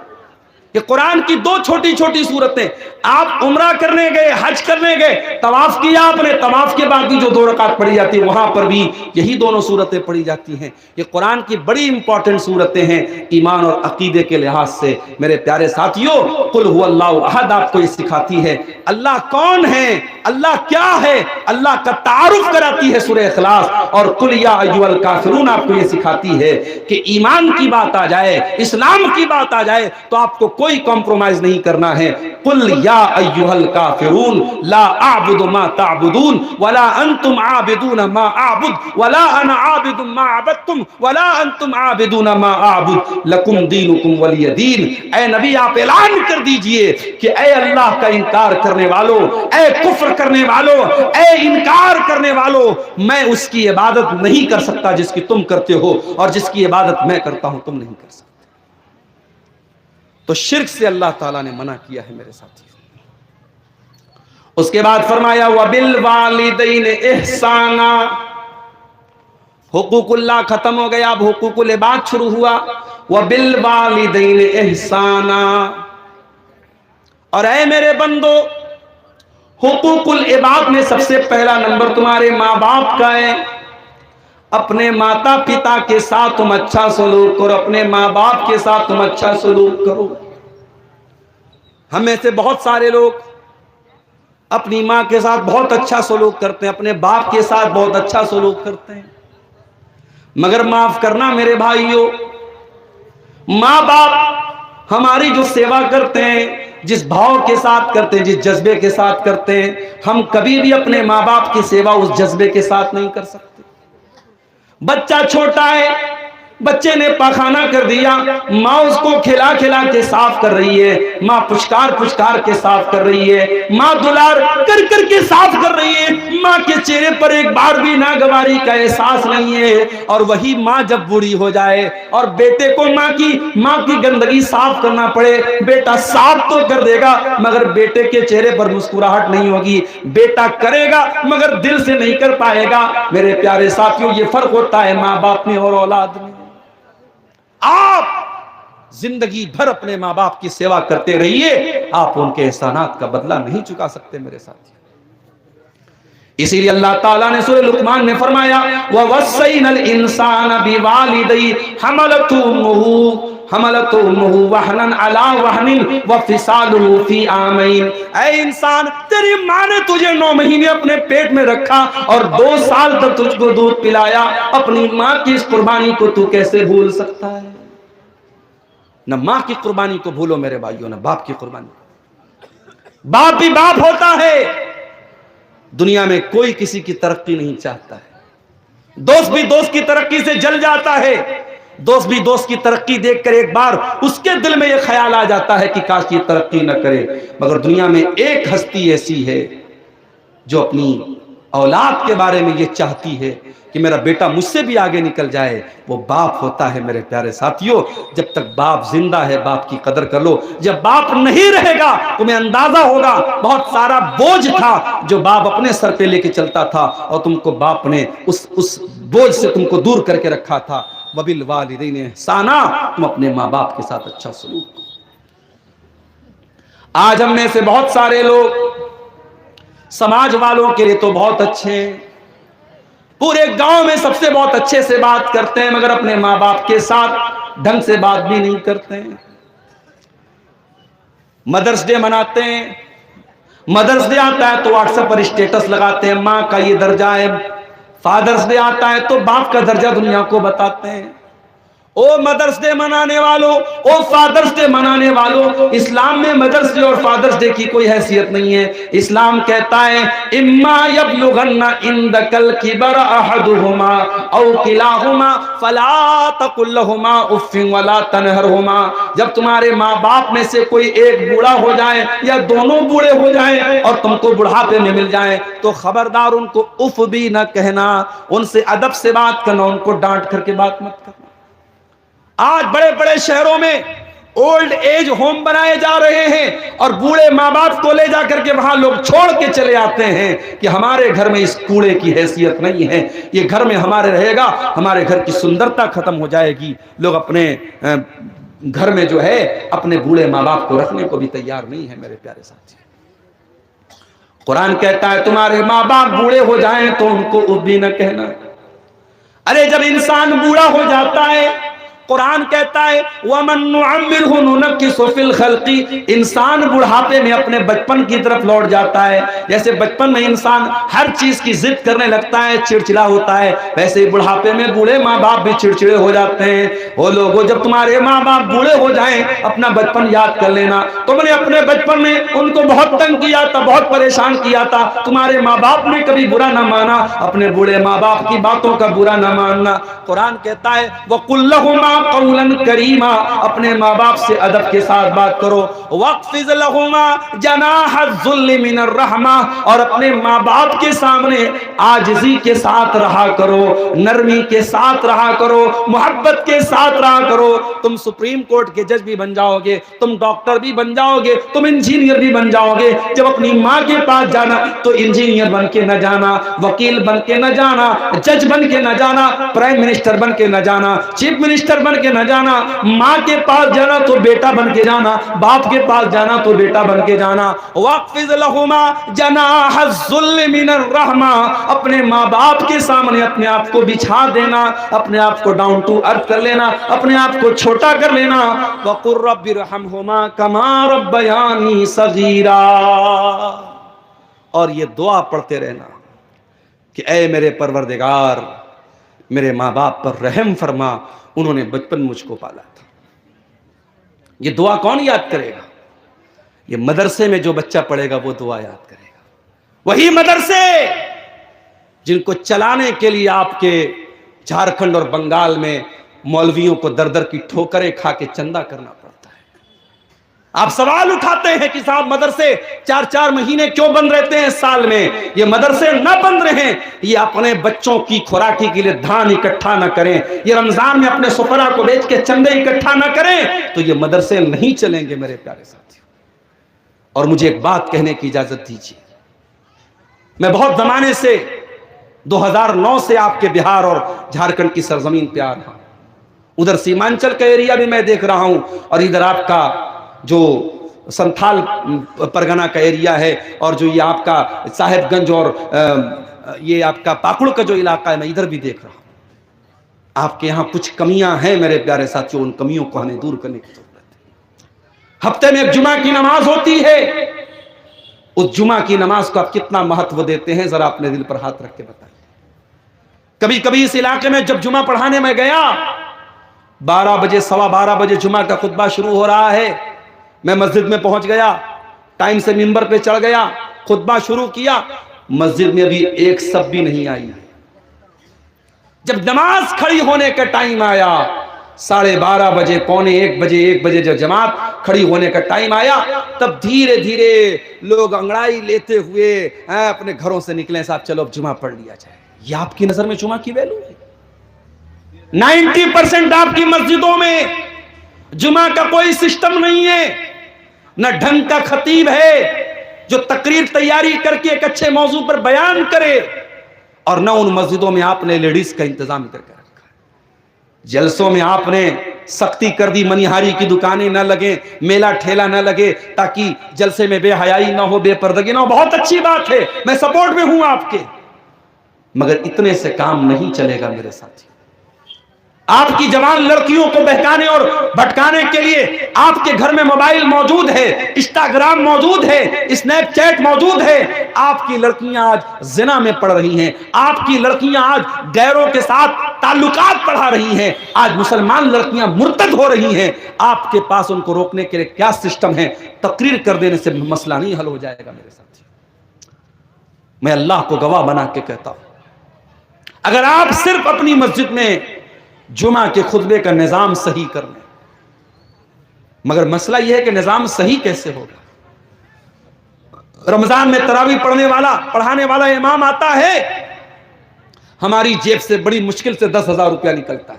یہ قرآن کی دو چھوٹی چھوٹی سورتیں۔ آپ عمرہ کرنے گئے، حج کرنے گئے، طواف کیا آپ نے، طواف کے بعد بھی جو 2 رکعت پڑھی جاتی ہے وہاں پر بھی یہی دونوں سورتیں پڑھی جاتی ہیں۔ یہ قرآن کی بڑی امپورٹنٹ سورتیں ہیں ایمان اور عقیدے کے لحاظ سے۔ میرے پیارے ساتھیوں قل هو اللہ احد آپ کو یہ سکھاتی ہے اللہ کون ہے، اللہ کیا ہے، اللہ کا تعارف کراتی ہے سورہ اخلاص، اور قل یا ایھا الکافرون آپ کو یہ سکھاتی ہے کہ ایمان کی بات آ جائے، اسلام کی بات آ جائے تو آپ کو کوئی کمپرومائز نہیں کرنا ہے۔ قل یا ایھا الکافرون لا اعبد ما تعبدون ولا انتم عابدون ما اعبد ولا انا عابد ما عبدتم ولا انتم عابدون ما اعبد لکم دینکم ولی دین۔ اے نبی آپ اعلان کر دیجئے کہ اے اللہ کا انکار کرنے والوں، اے کفر کرنے والوں، اے انکار کرنے والوں، میں اس کی عبادت نہیں کر سکتا جس کی تم کرتے ہو، اور جس کی عبادت میں کرتا ہوں تم نہیں کر سکتے۔ تو شرک سے اللہ تعالیٰ نے منع کیا ہے میرے ساتھی۔ اس کے بعد فرمایا وَبِالْوَالِدَيْنِ إِحْسَانًا، حقوق اللہ ختم ہو گیا، اب حقوق العباد شروع ہوا۔ وَبِالْوَالِدَيْنِ إِحْسَانًا، اور اے میرے بندو حقوق العباد میں سب سے پہلا نمبر تمہارے ماں باپ کا ہے۔ اپنے ماتا پتا کے ساتھ تم اچھا سلوک کرو، اپنے ماں باپ کے ساتھ تم اچھا سلوک کرو۔ ہم میں سے بہت سارے لوگ اپنی ماں کے ساتھ بہت اچھا سلوک کرتے ہیں، اپنے باپ کے ساتھ بہت اچھا سلوک کرتے ہیں، مگر معاف کرنا میرے بھائیوں، ماں باپ ہماری جو سیوا کرتے ہیں، جس بھاؤ کے ساتھ کرتے ہیں، جس جذبے کے ساتھ کرتے ہیں، ہم کبھی بھی اپنے ماں باپ کی سیوا اس جذبے کے ساتھ نہیں کر سکتے۔ بچہ چھوٹا ہے، بچے نے پاخانہ کر دیا، ماں اس کو کھلا کھلا کے صاف کر رہی ہے، ماں پچکار پچکار کے صاف کر رہی ہے، ماں دلار کر کر کے صاف کر رہی ہے، ماں کے چہرے پر ایک بار بھی ناگواری کا احساس نہیں ہے۔ اور وہی ماں جب بوڑھی ہو جائے اور بیٹے کو ماں کی گندگی صاف کرنا پڑے، بیٹا صاف تو کر دے گا مگر بیٹے کے چہرے پر مسکراہٹ نہیں ہوگی، بیٹا کرے گا مگر دل سے نہیں کر پائے گا۔ میرے پیارے ساتھیوں، یہ فرق ہوتا ہے ماں باپ میں اور اولاد میں۔ آپ زندگی بھر اپنے ماں باپ کی سیوا کرتے رہیے، آپ ان کے احسانات کا بدلہ نہیں چکا سکتے میرے ساتھ۔ اسی لیے اللہ تعالیٰ نے سورہ لقمان میں فرمایا وَوَصَّيْنَا الْإِنسَانَ بِوَالِدَيْهِ حَمَلَتْهُ أُمُّهُ وَهْنًا عَلَى وَهْنٍ وَفِصَالُهُ فِي عَامَيْنِ۔ اے انسان، تیری ماں نے تجھے 9 مہینے اپنے پیٹ میں رکھا اور 2 سال تک تجھ کو دودھ پلایا، اپنی ماں کی اس قربانی کو تو کیسے بھول سکتا ہے؟ نہ ماں کی قربانی کو بھولو میرے بھائیوں، نہ باپ کی قربانی۔ باپ بھی باپ ہوتا ہے، دنیا میں کوئی کسی کی ترقی نہیں چاہتا ہے، دوست بھی دوست کی ترقی سے جل جاتا ہے، دوست بھی دوست کی ترقی دیکھ کر ایک بار اس کے دل میں یہ خیال آ جاتا ہے کہ کاش یہ ترقی نہ کرے۔ مگر دنیا میں ایک ہستی ایسی ہے جو اپنی اولاد کے بارے میں یہ چاہتی ہے کہ میرا بیٹا مجھ سے بھی آگے نکل جائے، وہ باپ ہوتا ہے میرے پیارے ساتھیوں۔ جب تک باپ زندہ ہے باپ کی قدر کر لو، جب باپ نہیں رہے گا تمہیں اندازہ ہوگا بہت سارا بوجھ تھا جو باپ اپنے سر پہ لے کے چلتا تھا اور تم کو باپ نے اس بوجھ سے تم کو دور کر کے رکھا تھا۔ وَبِالْوَالِدَيْنِ احسانا، تم اپنے ماں باپ کے ساتھ اچھا سلوک کرو۔ آج ہم میں سے بہت سارے لوگ سماج والوں کے لیے تو بہت اچھے ہیں، پورے گاؤں میں سب سے بہت اچھے سے بات کرتے ہیں، مگر اپنے ماں باپ کے ساتھ ڈھنگ سے بات بھی نہیں کرتے ہیں۔ مدرس ڈے مناتے ہیں، مدرس ڈے آتا ہے تو واٹس ایپ پر اسٹیٹس لگاتے ہیں ماں کا یہ درجہ ہے، فادرس ڈے آتا ہے تو باپ کا درجہ دنیا کو بتاتے ہیں۔ او مدرس ڈے منانے والوں، او فادرس ڈے منانے والوں، اسلام میں مدرس ڈے اور فادرس ڈے کی کوئی حیثیت نہیں ہے۔ اسلام کہتا ہے اما یبلغن عندک الکبر احدہما او کلاہما فلا تقل لہما اف ولا تنہرہما۔ جب تمہارے ماں باپ میں سے کوئی ایک بوڑھا ہو جائے یا دونوں بوڑھے ہو جائیں اور تم کو بڑھاپے میں مل جائیں تو خبردار ان کو اف بھی نہ کہنا، ان سے ادب سے بات کرنا، ان کو ڈانٹ کر کے بات مت کرنا۔ آج بڑے بڑے شہروں میں اولڈ ایج ہوم بنائے جا رہے ہیں اور بوڑھے ماں باپ کو لے جا کر کے وہاں لوگ چھوڑ کے چلے آتے ہیں کہ ہمارے گھر میں اس کوڑے کی حیثیت نہیں ہے، یہ گھر میں ہمارے رہے گا، ہمارے گھر کی سندرتا ختم ہو جائے گی۔ لوگ اپنے گھر میں جو ہے اپنے بوڑھے ماں باپ کو رکھنے کو بھی تیار نہیں ہے میرے پیارے ساتھی۔ قرآن کہتا ہے تمہارے ماں باپ بوڑھے ہو جائیں تو ان کو اف بھی نہ کہنا۔ ارے جب انسان بوڑھا ہو جاتا ہے، قرآن کہتا ہے وَمَن نُعَمِّرْهُ نُنَكِّسُ فِي الْخَلْقِ، انسان بڑھاپے میں اپنے بچپن کی طرف لوٹ جاتا ہے۔ جیسے بچپن میں انسان ہر چیز کی ضد کرنے لگتا ہے، چڑچڑا ہوتا ہے، ویسے ہی بڑھاپے میں بوڑھے ماں باپ بھی چڑچڑے ہو جاتے ہیں۔ وہ لوگوں جب تمہارے ماں باپ بوڑھے ہو جائیں اپنا بچپن یاد کر لینا، تم نے اپنے بچپن میں ان کو بہت تنگ کیا تھا، بہت پریشان کیا تھا، تمہارے ماں باپ نے کبھی برا نہ مانا، اپنے بوڑھے ماں باپ کی باتوں کا برا نہ ماننا۔ قرآن کہتا ہے وَقُلْ لَهُمَا قَوْلًا كَرِيمًا، اپنے ماں باپ سے ادب کے ساتھ بات کرو۔ وَاخْفِضْ لَهُمَا جَنَاحَ الذُّلِّ مِنَ الرَّحْمَةِ، اور اپنے ماں باپ کے سامنے عاجزی کے ساتھ رہا کرو، نرمی کے ساتھ رہا کرو، محبت کے ساتھ رہا کرو۔ تم سپریم کورٹ کے جج بھی بن جاؤ گے، تم ڈاکٹر بھی بن جاؤ گے، تم انجینئر بھی بن جاؤ گے، جب اپنی ماں کے پاس جانا تو انجینئر بن کے نہ جانا، وکیل بن کے نہ جانا، جج بن کے نہ جانا، پرائم منسٹر بن کے نہ جانا، چیف منسٹر بن کے نہ جانا، ماں کے پاس جانا تو بیٹا بن کے جانا، باپ کے پاس جانا تو بیٹا بن کے جانا۔ وَاخْفِضْ لَهُمَا جَنَاحَ الذُّلِّ مِنَ الرَّحْمَةِ، اپنے ماں باپ کے سامنے اپنے آپ کو بچھا دینا، اپنے آپ کو ڈاؤن ٹو ارتھ کر لینا، اپنے آپ کو چھوٹا کر لینا۔ وَقُلْ رَبِّ ارْحَمْهُمَا كَمَا رَبَّيَانِي صَغِيرًا، اور یہ دعا پڑھتے رہنا کہ اے میرے پروردگار میرے ماں باپ پر رحم فرما، انہوں نے بچپن مجھ کو پالا تھا۔ یہ دعا کون یاد کرے گا؟ یہ مدرسے میں جو بچہ پڑھے گا وہ دعا یاد کرے گا۔ وہی مدرسے جن کو چلانے کے لیے آپ کے جھارکھنڈ اور بنگال میں مولویوں کو در در کی ٹھوکریں کھا کے چندہ کرنا پڑتا ہے۔ آپ سوال اٹھاتے ہیں کہ صاحب مدرسے 4 مہینے کیوں بند رہتے ہیں سال میں؟ یہ مدرسے نہ بند رہیں، یہ اپنے بچوں کی خوراکی کے لیے دھان اکٹھا نہ کریں، یہ رمضان میں اپنے سفرا کو بیچ کے چندے اکٹھا نہ کریں تو یہ مدرسے نہیں چلیں گے میرے پیارے ساتھیوں۔ اور مجھے ایک بات کہنے کی اجازت دیجیے، میں بہت زمانے سے 2009 سے آپ کے بہار اور جھارکھنڈ کی سرزمین پہ آ رہا ہوں، ادھر سیمانچل کا ایریا بھی میں دیکھ رہا ہوں، اور ادھر آپ کا جو سنتھال پرگنہ کا ایریا ہے، اور جو یہ آپ کا صاحب گنج اور یہ آپ کا پاکڑ کا جو علاقہ ہے میں ادھر بھی دیکھ رہا ہوں۔ آپ کے یہاں کچھ کمیاں ہیں میرے پیارے ساتھیوں، ان کمیوں کو ہمیں دور کرنے کی ضرورت ہے۔ ہفتے میں ایک جمعہ کی نماز ہوتی ہے، اس جمعہ کی نماز کو آپ کتنا مہتو دیتے ہیں ذرا اپنے دل پر ہاتھ رکھ کے بتائیں۔ کبھی کبھی اس علاقے میں جب جمعہ پڑھانے میں گیا، 12 بجے 12:15 بجے جمعہ کا خطبہ شروع ہو رہا ہے، میں مسجد میں پہنچ گیا، ٹائم سے ممبر پہ چڑھ گیا، خطبہ شروع کیا، مسجد میں ابھی ایک صف بھی نہیں آئی۔ جب نماز کھڑی ہونے کا ٹائم آیا، 12:30 بجے، 1 بجے جب جماعت کھڑی ہونے کا ٹائم آیا، تب دھیرے دھیرے لوگ انگڑائی لیتے ہوئے اپنے گھروں سے نکلے، صاحب چلو اب جمعہ پڑھ لیا جائے۔ یہ آپ کی نظر میں جمعہ کی ویلو ہے؟ 90% آپ کی مسجدوں میں جمعہ کا کوئی سسٹم نہیں ہے، نہ ڈھنگ کا خطیب ہے جو تقریر تیاری کر کے ایک اچھے موضوع پر بیان کرے، اور نہ ان مسجدوں میں آپ نے لیڈیز کا انتظام کر کے رکھا ہے۔ جلسوں میں آپ نے سختی کر دی، منیہاری کی دکانیں نہ لگیں، میلہ ٹھیلا نہ لگے، تاکہ جلسے میں بے حیائی نہ ہو، بے پردگی نہ ہو۔ بہت اچھی بات ہے، میں سپورٹ میں ہوں آپ کے، مگر اتنے سے کام نہیں چلے گا میرے ساتھی۔ آپ کی جوان لڑکیوں کو بہکانے اور بھٹکانے کے لیے آپ کے گھر میں موبائل موجود ہے، انسٹاگرام موجود ہے، اسنیپ چیٹ موجود ہے۔ آپ کی لڑکیاں آج زنا میں پڑ رہی ہیں، آپ کی لڑکیاں آج غیروں کے ساتھ تعلقات بڑھا رہی ہیں، آج مسلمان لڑکیاں مرتد ہو رہی ہیں۔ آپ کے پاس ان کو روکنے کے لیے کیا سسٹم ہے؟ تقریر کر دینے سے مسئلہ نہیں حل ہو جائے گا میرے ساتھی۔ میں اللہ کو گواہ بنا کے کہتا ہوں، اگر آپ صرف اپنی مسجد میں جمعہ کے خطبے کا نظام صحیح کر لیں، مگر مسئلہ یہ ہے کہ نظام صحیح کیسے ہوگا؟ رمضان میں تراویح پڑھانے والا امام آتا ہے، ہماری جیب سے بڑی مشکل سے 10,000 روپیہ نکلتا ہے،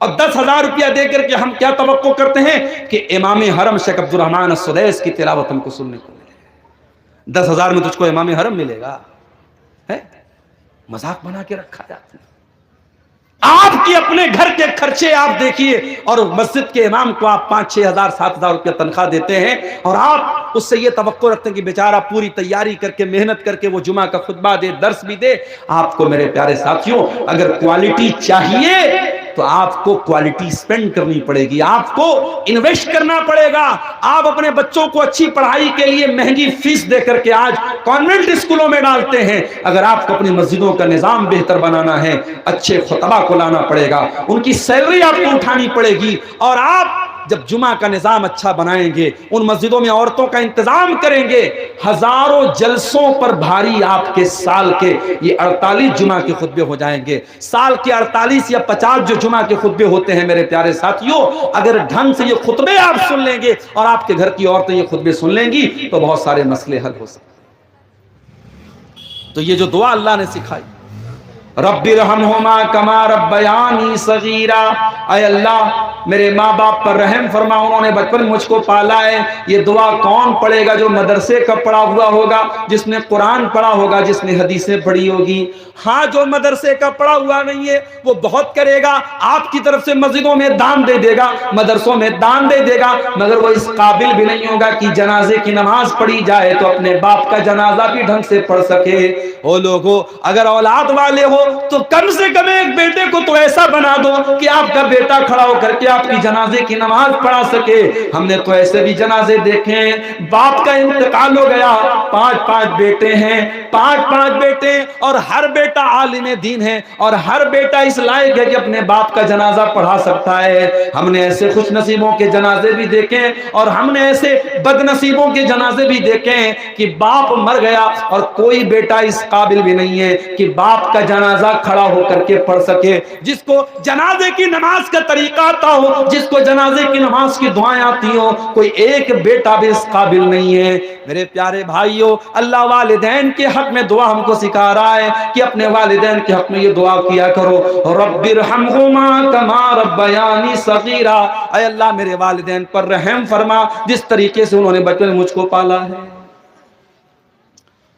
اور 10,000 روپیہ دے کر کے ہم کیا توقع کرتے ہیں کہ امام حرم شیخ عبد الرحمن السدیس کی تلاوت ہم کو سننے کو ملے گا۔ 10,000 میں تجھ کو امام حرم ملے گا؟ ہے مذاق بنا کے رکھا جاتا ہے۔ آپ کی اپنے گھر کے خرچے آپ دیکھیے، اور مسجد کے امام کو آپ 5,000 6,000 7,000 روپیہ تنخواہ دیتے ہیں، اور آپ اس سے یہ توقع رکھتے ہیں کہ بیچارہ پوری تیاری کر کے محنت کر کے وہ جمعہ کا خطبہ دے، درس بھی دے۔ آپ کو میرے پیارے ساتھیوں اگر کوالٹی چاہیے تو آپ کو کوالٹی سپینڈ کرنی پڑے گی، آپ کو انویسٹ کرنا پڑے گا۔ آپ اپنے بچوں کو اچھی پڑھائی کے لیے مہنگی فیس دے کر کے آج کانوینٹ اسکولوں میں ڈالتے ہیں، اگر آپ کو اپنی مسجدوں کا نظام بہتر بنانا ہے، اچھے خطبہ کو لانا پڑے گا، ان کی سیلری آپ کو اٹھانی پڑے گی، اور آپ جب جمعہ کا نظام اچھا بنائیں گے، ان مسجدوں میں عورتوں کا انتظام کریں گے، ہزاروں جلسوں پر بھاری آپ کے سال کے یہ 48 جمعہ کے خطبے ہو جائیں گے۔ سال کے 48 یا 50 جو جمعہ کے خطبے ہوتے ہیں میرے پیارے ساتھیوں، اگر ڈھنگ سے یہ خطبے آپ سن لیں گے اور آپ کے گھر کی عورتیں یہ خطبے سن لیں گی تو بہت سارے مسئلے حل ہو سکتے ہیں۔ تو یہ جو دعا اللہ نے سکھائی، رب ارحمہما کما ربیانی صغیرا، اے اللہ میرے ماں باپ پر رحم فرما، انہوں نے بچپن مجھ کو پالا ہے۔ یہ دعا کون پڑھے گا؟ جو مدرسے کا پڑھا ہوا ہوگا، جس نے قرآن پڑھا ہوگا، جس نے حدیثیں پڑھی ہوگی۔ ہاں جو مدرسے کا پڑھا ہوا نہیں ہے وہ بہت کرے گا، آپ کی طرف سے مسجدوں میں دان دے دے گا، مدرسوں میں دان دے دے گا، مگر وہ اس قابل بھی نہیں ہوگا کہ جنازے کی نماز پڑھی جائے تو اپنے باپ کا جنازہ بھی ڈھنگ سے پڑھ سکے۔ او لوگو، اگر اولاد والے ہو تو کم سے کم ایک بیٹے کو تو ایسا بنا دو کہ آپ کا بیٹا کھڑا ہو کر کے آپ کی جنازے کی نماز پڑھا سکے۔ ہم نے تو ایسے بھی جنازے دیکھے ہیں، باپ کا انتقال ہو گیا، 5 بیٹے ہیں، 5 بیٹے، اور ہر بیٹا عالم دین ہے، اور ہر بیٹا اس لائق ہے کہ اپنے باپ کا جنازہ پڑھا سکتا ہے۔ ہم نے ایسے خوش نصیبوں کے جنازے بھی دیکھے اور ہم نے ایسے بد نصیبوں کے جنازے بھی دیکھے ہیں کہ باپ مر گیا اور کوئی بیٹا اس قابل بھی نہیں ہے کہ باپ کا جنازہ کھڑا ہو کر کے پڑھ سکے، جس کو جنازے کی نماز کا طریقہ آتا ہو، جس کو جنازے کی نماز کی دعائیں آتی ہوں، کوئی ایک بیٹا بھی اس قابل نہیں ہے۔ میرے پیارے بھائیوں، اللہ والدین کے حق میں دعا ہم کو سکھا رہا ہے کہ اپنے والدین کے حق میں یہ دعا کیا کرو، رب ارحمہما کما ربیانی صغیرا، اے اللہ میرے والدین پر رحم فرما جس طریقے سے انہوں نے بچپن میں مجھ کو پالا ہے۔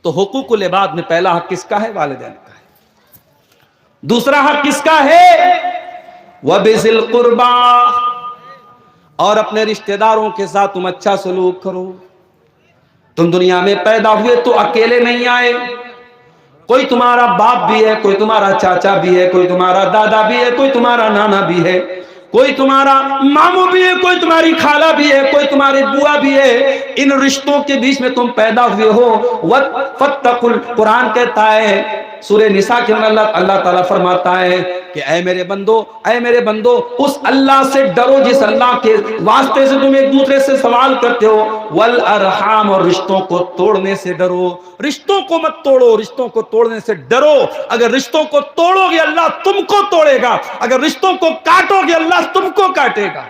تو حقوق العباد میں پہلا حق کس کا ہے؟ والدین کا ہے۔ دوسرا حق کس کا ہے؟ وَبِذِي الْقُرْبَى، اور اپنے رشتہ داروں کے ساتھ تم اچھا سلوک کرو۔ تم دنیا میں پیدا ہوئے تو اکیلے نہیں آئے، کوئی تمہارا باپ بھی ہے، کوئی تمہارا چاچا بھی ہے، کوئی تمہارا دادا بھی ہے، کوئی تمہارا نانا بھی ہے، کوئی تمہارا ماموں بھی ہے، کوئی تمہاری خالہ بھی ہے، کوئی تمہاری بوا بھی ہے۔ ان رشتوں کے بیچ میں تم پیدا ہوئے ہو۔ وَاتَّقُوا، قرآن کہتا ہے سورہ نساء کے اندر اللہ تعالیٰ فرماتا ہے کہ اے میرے بندو اس اللہ سے ڈرو جس اللہ کے واسطے سے تم ایک دوسرے سے سوال کرتے ہو، والارحام، اور رشتوں کو توڑنے سے ڈرو۔ رشتوں کو مت توڑو، رشتوں کو توڑنے سے ڈرو۔ اگر رشتوں کو توڑو گے اللہ تم کو توڑے گا، اگر رشتوں کو کاٹو گے اللہ تم کو کاٹے گا۔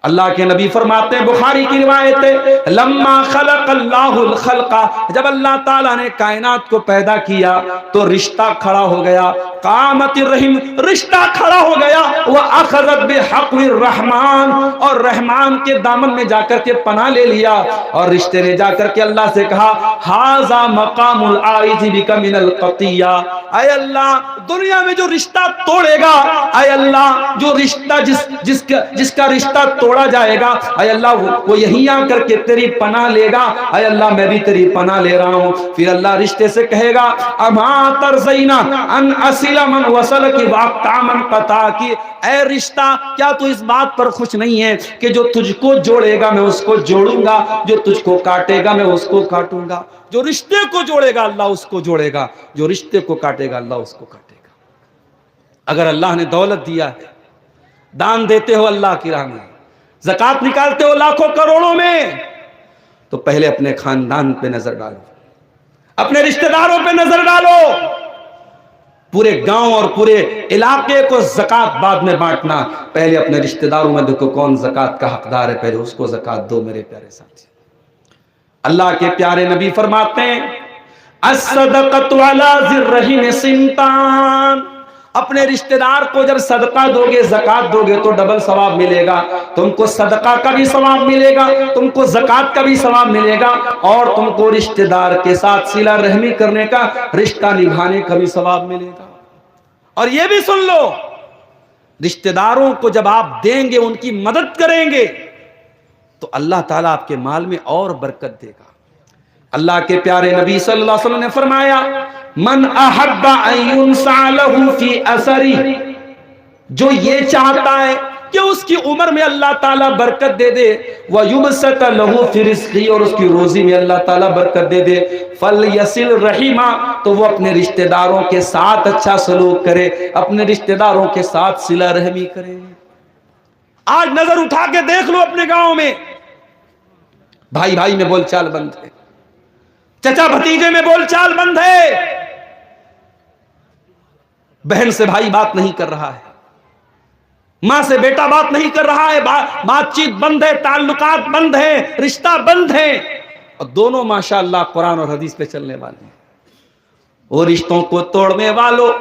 اللہ کے نبی فرماتے ہیں، بخاری کی روایت ہے، لما خلق اللہ الخلق، جب اللہ تعالیٰ نے کائنات کو پیدا کیا تو رشتہ کھڑا ہو گیا، قامت الرحم، رشتہ کھڑا ہو گیا، وَأَخَذَتْ بِحَقْوِ الرَّحْمَانِ، اور رحمان کے دامن میں جا کر کے پناہ لے لیا، اور رشتے نے جا کر کے اللہ سے کہا هَذَا مَقَامُ الْعَائِذِ بِكَ مِنَ الْقَطِيَّةِ، اے اللہ دنیا میں جو رشتہ توڑے گا، اے اللہ جو رشتہ جس کا رشتہ توڑا جائے گا، اے اللہ وہ یہیں آ کر کے تیری پناہ لے گا، اے اللہ میں بھی تیری پناہ لے رہا ہوں۔ پھر اللہ رشتے سے کہے گا اما ترضینا ان اصل من وصلک واقطع من قطعک، اے رشتہ کیا تو اس بات پر خوش نہیں ہے کہ جو تجھ کو جوڑے گا میں اس کو جوڑوں گا، جو تجھ کو کاٹے گا میں اس کو کاٹوں گا۔ جو رشتے کو جوڑے گا اللہ اس کو جوڑے گا، جو رشتے کو کاٹے گا اللہ اس کو کاٹے گا۔ اگر اللہ نے دولت دیا ہے، دان دیتے ہو اللہ کی راہ میں، زکوٰۃ نکالتے ہو لاکھوں کروڑوں میں، تو پہلے اپنے خاندان پہ نظر ڈالو، اپنے رشتہ داروں پہ نظر ڈالو۔ پورے گاؤں اور پورے علاقے کو زکوٰۃ بعد میں بانٹنا، پہلے اپنے رشتہ داروں میں دیکھو کون زکوٰۃ کا حقدار ہے، پہلے اس کو زکوٰۃ دو۔ میرے پیارے ساتھی، اللہ کے پیارے نبی فرماتے ہیں الصدقۃ علی ذی الرحم سنتان، اپنے رشتہ دار کو جب صدقہ دو گے، زکوٰۃ دو گے تو ڈبل ثواب ملے گا، تم کو صدقہ کا بھی ثواب ملے گا، تم کو زکوٰۃ کا بھی ثواب ملے گا، اور تم کو رشتہ دار کے ساتھ صلہ رحمی کرنے کا، رشتہ نبھانے کا بھی ثواب ملے گا۔ اور یہ بھی سن لو، رشتہ داروں کو جب آپ دیں گے، ان کی مدد کریں گے تو اللہ تعالیٰ آپ کے مال میں اور برکت دے گا۔ اللہ کے پیارے نبی صلی اللہ علیہ وسلم نے فرمایا من احب ان ينسع له في اثره، جو یہ چاہتا ہے کہ اس کی عمر میں اللہ تعالیٰ برکت دے دے، وَيُبْسَطَ لَهُ فِي رِزْقِهِ، اور اس کی روزی میں اللہ تعالیٰ برکت دے دے، فَلْيَصِلْ رَحِمًا، تو وہ اپنے رشتہ داروں کے ساتھ اچھا سلوک کرے، اپنے رشتہ داروں کے ساتھ صلہ رحمی کرے۔ آج نظر اٹھا کے دیکھ لو اپنے گاؤں میں، بھائی بھائی میں بول چال بند ہے، چچا بھتیجے میں بول چال بند ہے، بہن سے بھائی بات نہیں کر رہا ہے، ماں سے بیٹا بات نہیں کر رہا ہے، بات چیت بند ہے، تعلقات بند ہیں، رشتہ بند ہے، اور دونوں ماشاءاللہ قرآن اور حدیث پہ چلنے والے ہیں۔ وہ رشتوں کو توڑنے والوں،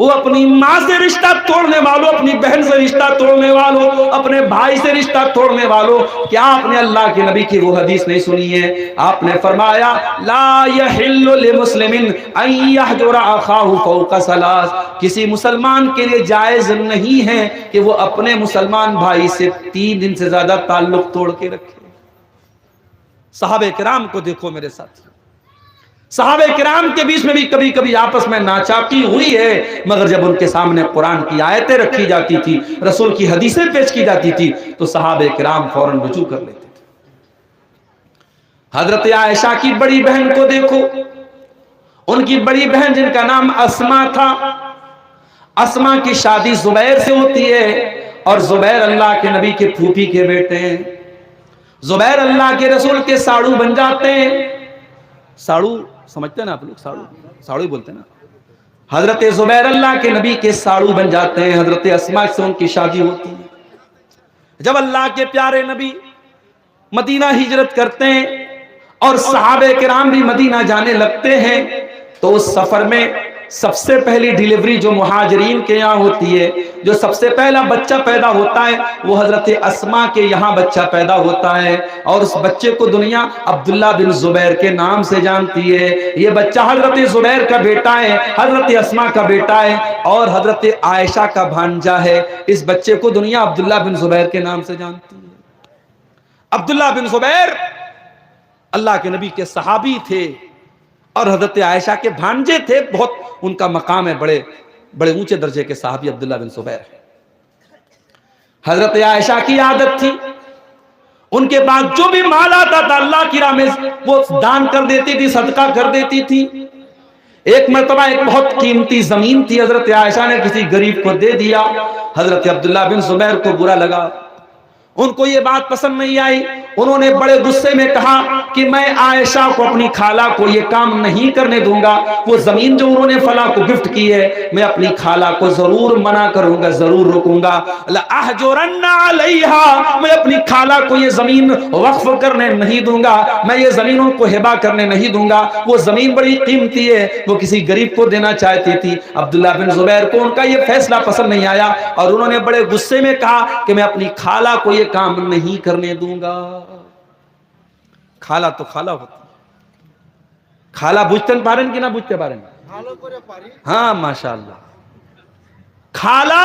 وہ اپنی ماں سے رشتہ توڑنے والوں، اپنی بہن سے رشتہ توڑنے والوں، اپنے بھائی سے رشتہ توڑنے والوں، کیا آپ نے اللہ کے نبی کی وہ حدیث نہیں سنی ہے؟ آپ نے فرمایا لا یحل لمسلم ان یحجر اخاہ فوق ثلاث، کسی مسلمان کے لیے جائز نہیں ہے کہ وہ اپنے مسلمان بھائی سے 3 دن سے زیادہ تعلق توڑ کے رکھے۔ صحابہ کرام کو دیکھو میرے ساتھ، صحابہ کرام کے بیچ میں بھی کبھی کبھی آپس میں ناچاقی ہوئی ہے، مگر جب ان کے سامنے قرآن کی آیتیں رکھی جاتی تھی، رسول کی حدیثیں پیش کی جاتی تھی، تو صحابہ کرام فوراً رجوع کر لیتے تھے۔ حضرت عائشہ کی بڑی بہن کو دیکھو، ان کی بڑی بہن جن کا نام اسما تھا، اسما کی شادی زبیر سے ہوتی ہے، اور زبیر اللہ کے نبی کے پھوپھی کے بیٹے ہیں۔ زبیر اللہ کے رسول کے ساڑو بن جاتے ہیں۔ ساڑو سمجھتے ہیں نا آپ لوگ؟ ساڑو ہی بولتے ہیں نا۔ حضرت زبیر اللہ کے نبی کے ساڑو بن جاتے ہیں، حضرت اسما سے ان کی شادی ہوتی ہے۔ جب اللہ کے پیارے نبی مدینہ ہجرت کرتے ہیں اور صحابہ کرام بھی مدینہ جانے لگتے ہیں، تو اس سفر میں سب سے پہلی ڈیلیوری جو مہاجرین کے یہاں ہوتی ہے، جو سب سے پہلا بچہ پیدا ہوتا ہے، وہ حضرت اسما کے یہاں بچہ پیدا ہوتا ہے، اور اس بچے کو دنیا عبداللہ بن زبیر کے نام سے جانتی ہے۔ یہ بچہ حضرت زبیر کا بیٹا ہے، حضرت اسما کا بیٹا ہے، اور حضرت عائشہ کا بھانجا ہے۔ اس بچے کو دنیا عبداللہ بن زبیر کے نام سے جانتی ہے۔ عبداللہ بن زبیر اللہ کے نبی کے صحابی تھے اور حضرت عائشہ کے بھانجے تھے، بہت ان کا مقام ہے، بڑے بڑے اونچے درجے کے صحابی عبداللہ بن زبیر۔ حضرت عائشہ کی عادت تھی، ان کے پاس جو بھی مال آتا تھا اللہ کی راہ میں وہ دان کر دیتی تھی، صدقہ کر دیتی تھی۔ ایک مرتبہ ایک بہت قیمتی زمین تھی، حضرت عائشہ نے کسی غریب کو دے دیا۔ حضرت عبداللہ بن زبیر کو برا لگا، ان کو یہ بات پسند نہیں آئی۔ انہوں نے بڑے غصے میں کہا کہ میں عائشہ کو، اپنی خالہ کو یہ کام نہیں کرنے دوں گا، وہ زمین جو انہوں نے فلاں کو گفٹ کی ہے، میں اپنی خالہ کو ضرور منع کروں گا، ضرور روکوں گا۔ لَأَحْجُرَنَّ عَلَيْهَا، میں اپنی خالہ کو یہ زمین وقف کرنے نہیں دوں گا، میں یہ زمین ان کو ہبہ کرنے نہیں دوں گا۔ وہ زمین بڑی قیمتی ہے، وہ کسی غریب کو دینا چاہتی تھی۔ عبداللہ بن زبیر کو ان کا یہ فیصلہ پسند نہیں آیا، اور انہوں نے بڑے غصے میں کہا کہ میں اپنی خالہ کو یہ کام نہیں کرنے دوں گا۔ خالہ تو خالہ ہوتی ہے، خالہ بوجھتے پارن کی نہ بوجھتے پارن؟ ہاں ماشاءاللہ، خالہ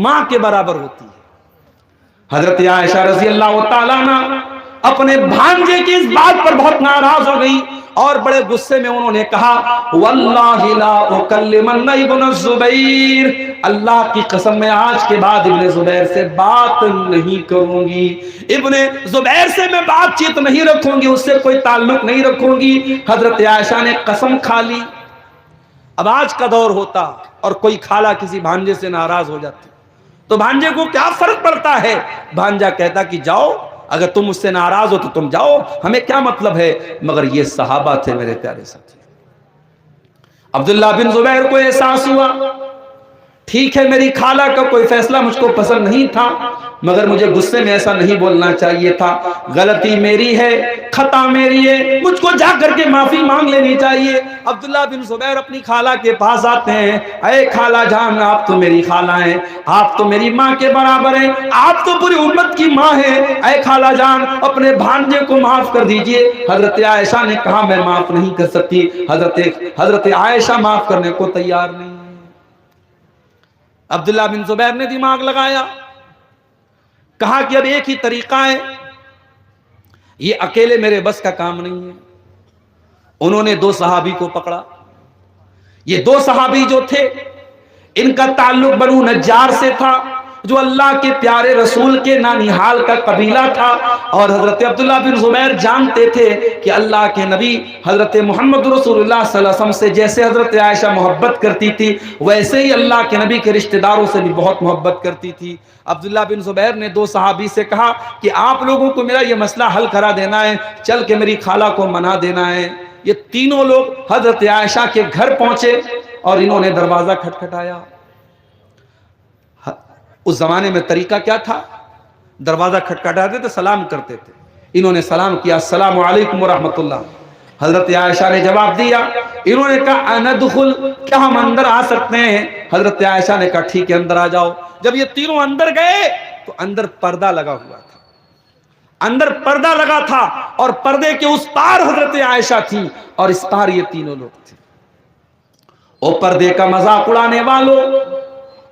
ماں کے برابر ہوتی ہے۔ حضرت عائشہ رضی اللہ تعالیٰ عنہ اپنے بھانجے کی اس بات پر بہت ناراض ہو گئی، اور بڑے غصے میں انہوں نے کہا واللہ لا اکلمن ابن الزبیر، اللہ کی قسم میں آج کے بعد ابن زبیر سے بات نہیں کروں گی، ابن زبیر سے میں بات چیت نہیں رکھوں گی، اس سے کوئی تعلق نہیں رکھوں گی۔ حضرت عائشہ نے قسم کھا لی۔ اب آج کا دور ہوتا اور کوئی خالہ کسی بھانجے سے ناراض ہو جاتی تو بھانجے کو کیا فرق پڑتا ہے؟ بھانجا کہتا کہ جاؤ، اگر تم مجھ سے ناراض ہو تو تم جاؤ، ہمیں کیا مطلب ہے۔ مگر یہ صحابہ تھے میرے پیارے ساتھی۔ عبداللہ بن زبیر کو احساس ہوا ٹھیک ہے میری خالہ کا کوئی فیصلہ مجھ کو پسند نہیں تھا، مگر مجھے غصے میں ایسا نہیں بولنا چاہیے تھا، غلطی میری ہے، خطا میری ہے، مجھ کو جا کر کے معافی مانگ لینی چاہیے۔ عبداللہ بن زبیر اپنی خالہ کے پاس آتے ہیں، اے خالہ جان، آپ تو میری خالہ ہیں، آپ تو میری ماں کے برابر ہیں، آپ تو پوری امت کی ماں ہیں، اے خالہ جان اپنے بھانجے کو معاف کر دیجئے۔ حضرت عائشہ نے کہا میں معاف نہیں کر سکتی۔ حضرت عائشہ معاف کرنے کو تیار نہیں۔ عبداللہ بن زبیر نے دماغ لگایا، کہا کہ اب ایک ہی طریقہ ہے، یہ اکیلے میرے بس کا کام نہیں ہے۔ انہوں نے 2 صحابی کو پکڑا۔ یہ 2 صحابی جو تھے ان کا تعلق بنو نجار سے تھا، جو اللہ کے پیارے رسول کے نانیحال کا قبیلہ تھا، اور حضرت عبداللہ بن زبیر جانتے تھے کہ اللہ کے نبی حضرت محمد رسول اللہ صلی اللہ علیہ وسلم سے جیسے حضرت عائشہ محبت کرتی تھی، ویسے ہی اللہ کے نبی کے رشتہ داروں سے بھی بہت محبت کرتی تھی۔ عبداللہ بن زبیر نے 2 صحابی سے کہا کہ آپ لوگوں کو میرا یہ مسئلہ حل کرا دینا ہے، چل کے میری خالہ کو منا دینا ہے۔ یہ تینوں لوگ حضرت عائشہ کے گھر پہنچے اور انہوں نے دروازہ کھٹکھٹایا۔ اس زمانے میں طریقہ کیا تھا؟ دروازہ کھٹکھٹاتے تھے، سلام کرتے تھے۔ انہوں نے سلام کیا، السلام علیکم ورحمۃ اللہ۔ حضرت عائشہ نے جواب دیا، انہوں نے کہا اندخل، کیا ہم اندر آ سکتے ہیں؟ حضرت عائشہ نے کہا ٹھیک ہے اندر آ جاؤ۔ جب یہ تینوں اندر گئے تو اندر پردہ لگا ہوا تھا، اندر پردہ لگا تھا، اور پردے کے اس پار حضرت عائشہ تھی اور اس پار یہ تینوں لوگ تھے۔ او پردے کا مذاق اڑانے والوں،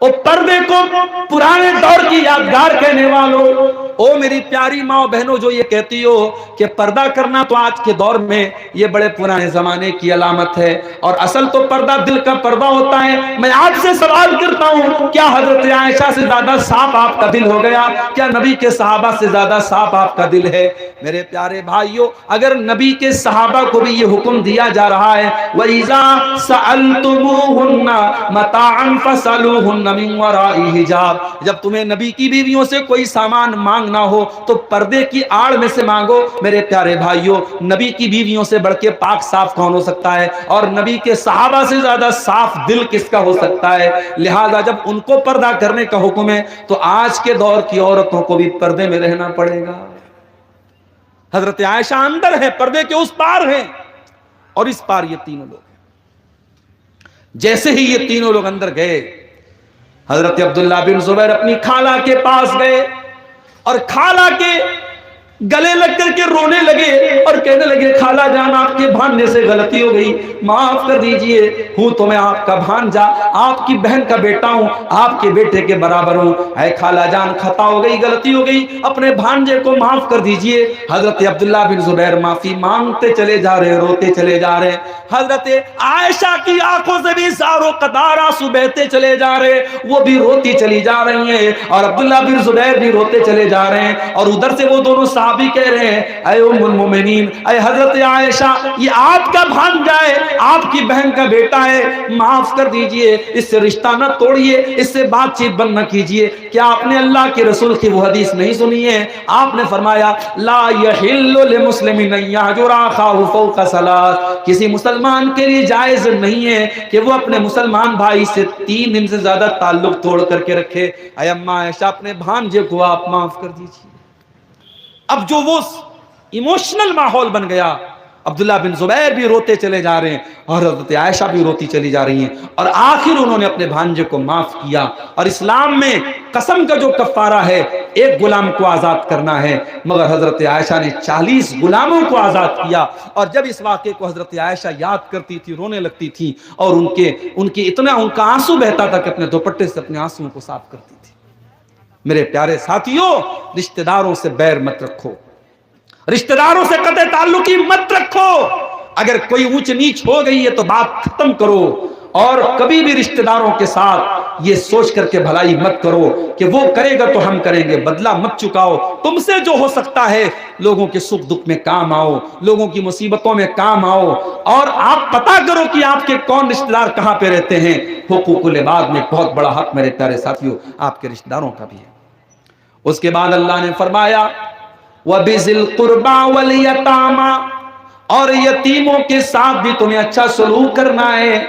او پردے کو پرانے دور کی یادگار کہنے والوں، او میری پیاری ماں بہنوں جو یہ کہتی ہو کہ پردہ کرنا تو آج کے دور میں یہ بڑے پرانے زمانے کی علامت ہے، اور اصل تو پردہ دل کا پردہ ہوتا ہے۔ میں آپ سے سوال کرتا ہوں، کیا حضرت عائشہ سے زیادہ صاف آپ کا دل ہو گیا؟ کیا نبی کے صحابہ سے زیادہ صاف آپ کا دل ہے؟ میرے پیارے بھائیوں، اگر نبی کے صحابہ کو بھی یہ حکم دیا جا رہا ہے وَإِذَا سَأَلْتُمُوهُنَّ مَتَاعًا فَاسْأَلُوهُنَّ مِنْ وَرَاءِ حِجَابٍ، جب تمہیں نبی کی بیویوں سے کوئی سامان مانگنا ہو تو پردے کی آڑ میں سے مانگو۔ میرے پیارے بھائیوں، نبی کی بیویوں سے بڑھ کے پاک صاف کون ہو سکتا ہے؟ اور نبی کے صحابہ سے زیادہ صاف دل کس کا ہو سکتا ہے؟ لہذا جب ان کو پردہ کرنے کا حکم ہے تو آج کے دور کی عورتوں کو بھی پردے میں رہنا پڑے گا۔ حضرت عائشہ اندر ہے، پردے کے اس پار ہیں، اور اس پار یہ تینوں لوگ ہیں۔ جیسے ہی یہ تینوں لوگ اندر گئے، حضرت عبداللہ بن زبیر اپنی خالہ کے پاس گئے اور خالہ کے گلے لگ کر کے رونے لگے اور کہنے لگے خالہ جان آپ کے بھانجے سے غلطی ہو گئی، معاف کر دیجئے، ہوں تو میں آپ کا بھانجا، آپ کی بہن کا بیٹا ہوں، آپ کے بیٹے کے برابر ہوں، اے خالہ جان خطا ہو گئی، غلطی ہو گئی، اپنے بھانجے کو معاف کر دیجئے۔ حضرت عبداللہ بن زبیر معافی مانگتے چلے جا رہے، روتے چلے جا رہے۔ حضرت عائشہ کی آنکھوں سے بھی زاروں قطار آنسو بہتے چلے جا رہے، وہ بھی روتی چلی جا رہی ہیں، اور عبداللہ بن زبیر بھی روتے چلے جا رہے ہیں، اور ادھر سے وہ دونوں صحابی کہہ رہے ہیں اے ام المومنین، اے حضرت عائشہ، یہ آپ کا بھانجا ہے، آپ کی بہن کا بیٹا ہے، معاف کر دیجئے، اس سے رشتہ نہ توڑیے، اس سے بات چیت بند نہ کیجئے۔ کیا آپ نے اللہ کے رسول کی وہ حدیث نہیں سنی ہے؟ آپ نے فرمایا لا یحل لمسلم ان یہجر اخاہ فوق ثلاث، کسی مسلمان کے لیے جائز نہیں ہے کہ وہ اپنے مسلمان بھائی سے 3 دن سے زیادہ تعلق توڑ کر کے رکھے۔ اے اماں عائشہ، اپنے بھانجے کو آپ معاف کر دیجئے۔ اب جو وہ ایموشنل ماحول بن گیا، عبداللہ بن زبیر بھی روتے چلے جا رہے ہیں اور حضرت عائشہ بھی روتی چلی جا رہی ہیں، اور آخر انہوں نے اپنے بھانجے کو معاف کیا۔ اور اسلام میں قسم کا جو کفارہ ہے 1 غلام کو آزاد کرنا ہے، مگر حضرت عائشہ نے 40 غلاموں کو آزاد کیا۔ اور جب اس واقعے کو حضرت عائشہ یاد کرتی تھی رونے لگتی تھی، اور ان کے اتنا ان کا آنسو بہتا تھا کہ اپنے دوپٹے سے اپنے آنسوؤں کو صاف کرتی تھی۔ میرے پیارے ساتھیوں، رشتہ داروں سے بیر مت رکھو، رشتہ داروں سے قطع تعلقی مت رکھو۔ اگر کوئی اونچ نیچ ہو گئی ہے تو بات ختم کرو، اور کبھی بھی رشتہ داروں کے ساتھ یہ سوچ کر کے بھلائی مت کرو کہ وہ کرے گا تو ہم کریں گے، بدلہ مت چکاؤ۔ تم سے جو ہو سکتا ہے لوگوں کے سکھ دکھ میں کام آؤ، لوگوں کی مصیبتوں میں کام آؤ، اور آپ پتہ کرو کہ آپ کے کون رشتہ دار کہاں پہ رہتے ہیں۔ حقوق العباد میں بہت بڑا حق میرے پیارے ساتھیوں آپ کے رشتہ داروں کا بھی ہے۔ اس کے بعد اللہ نے فرمایا وَبِذِي الْقُرْبَى وَالْيَتَامَى، اور یتیموں کے ساتھ بھی تمہیں اچھا سلوک کرنا ہے۔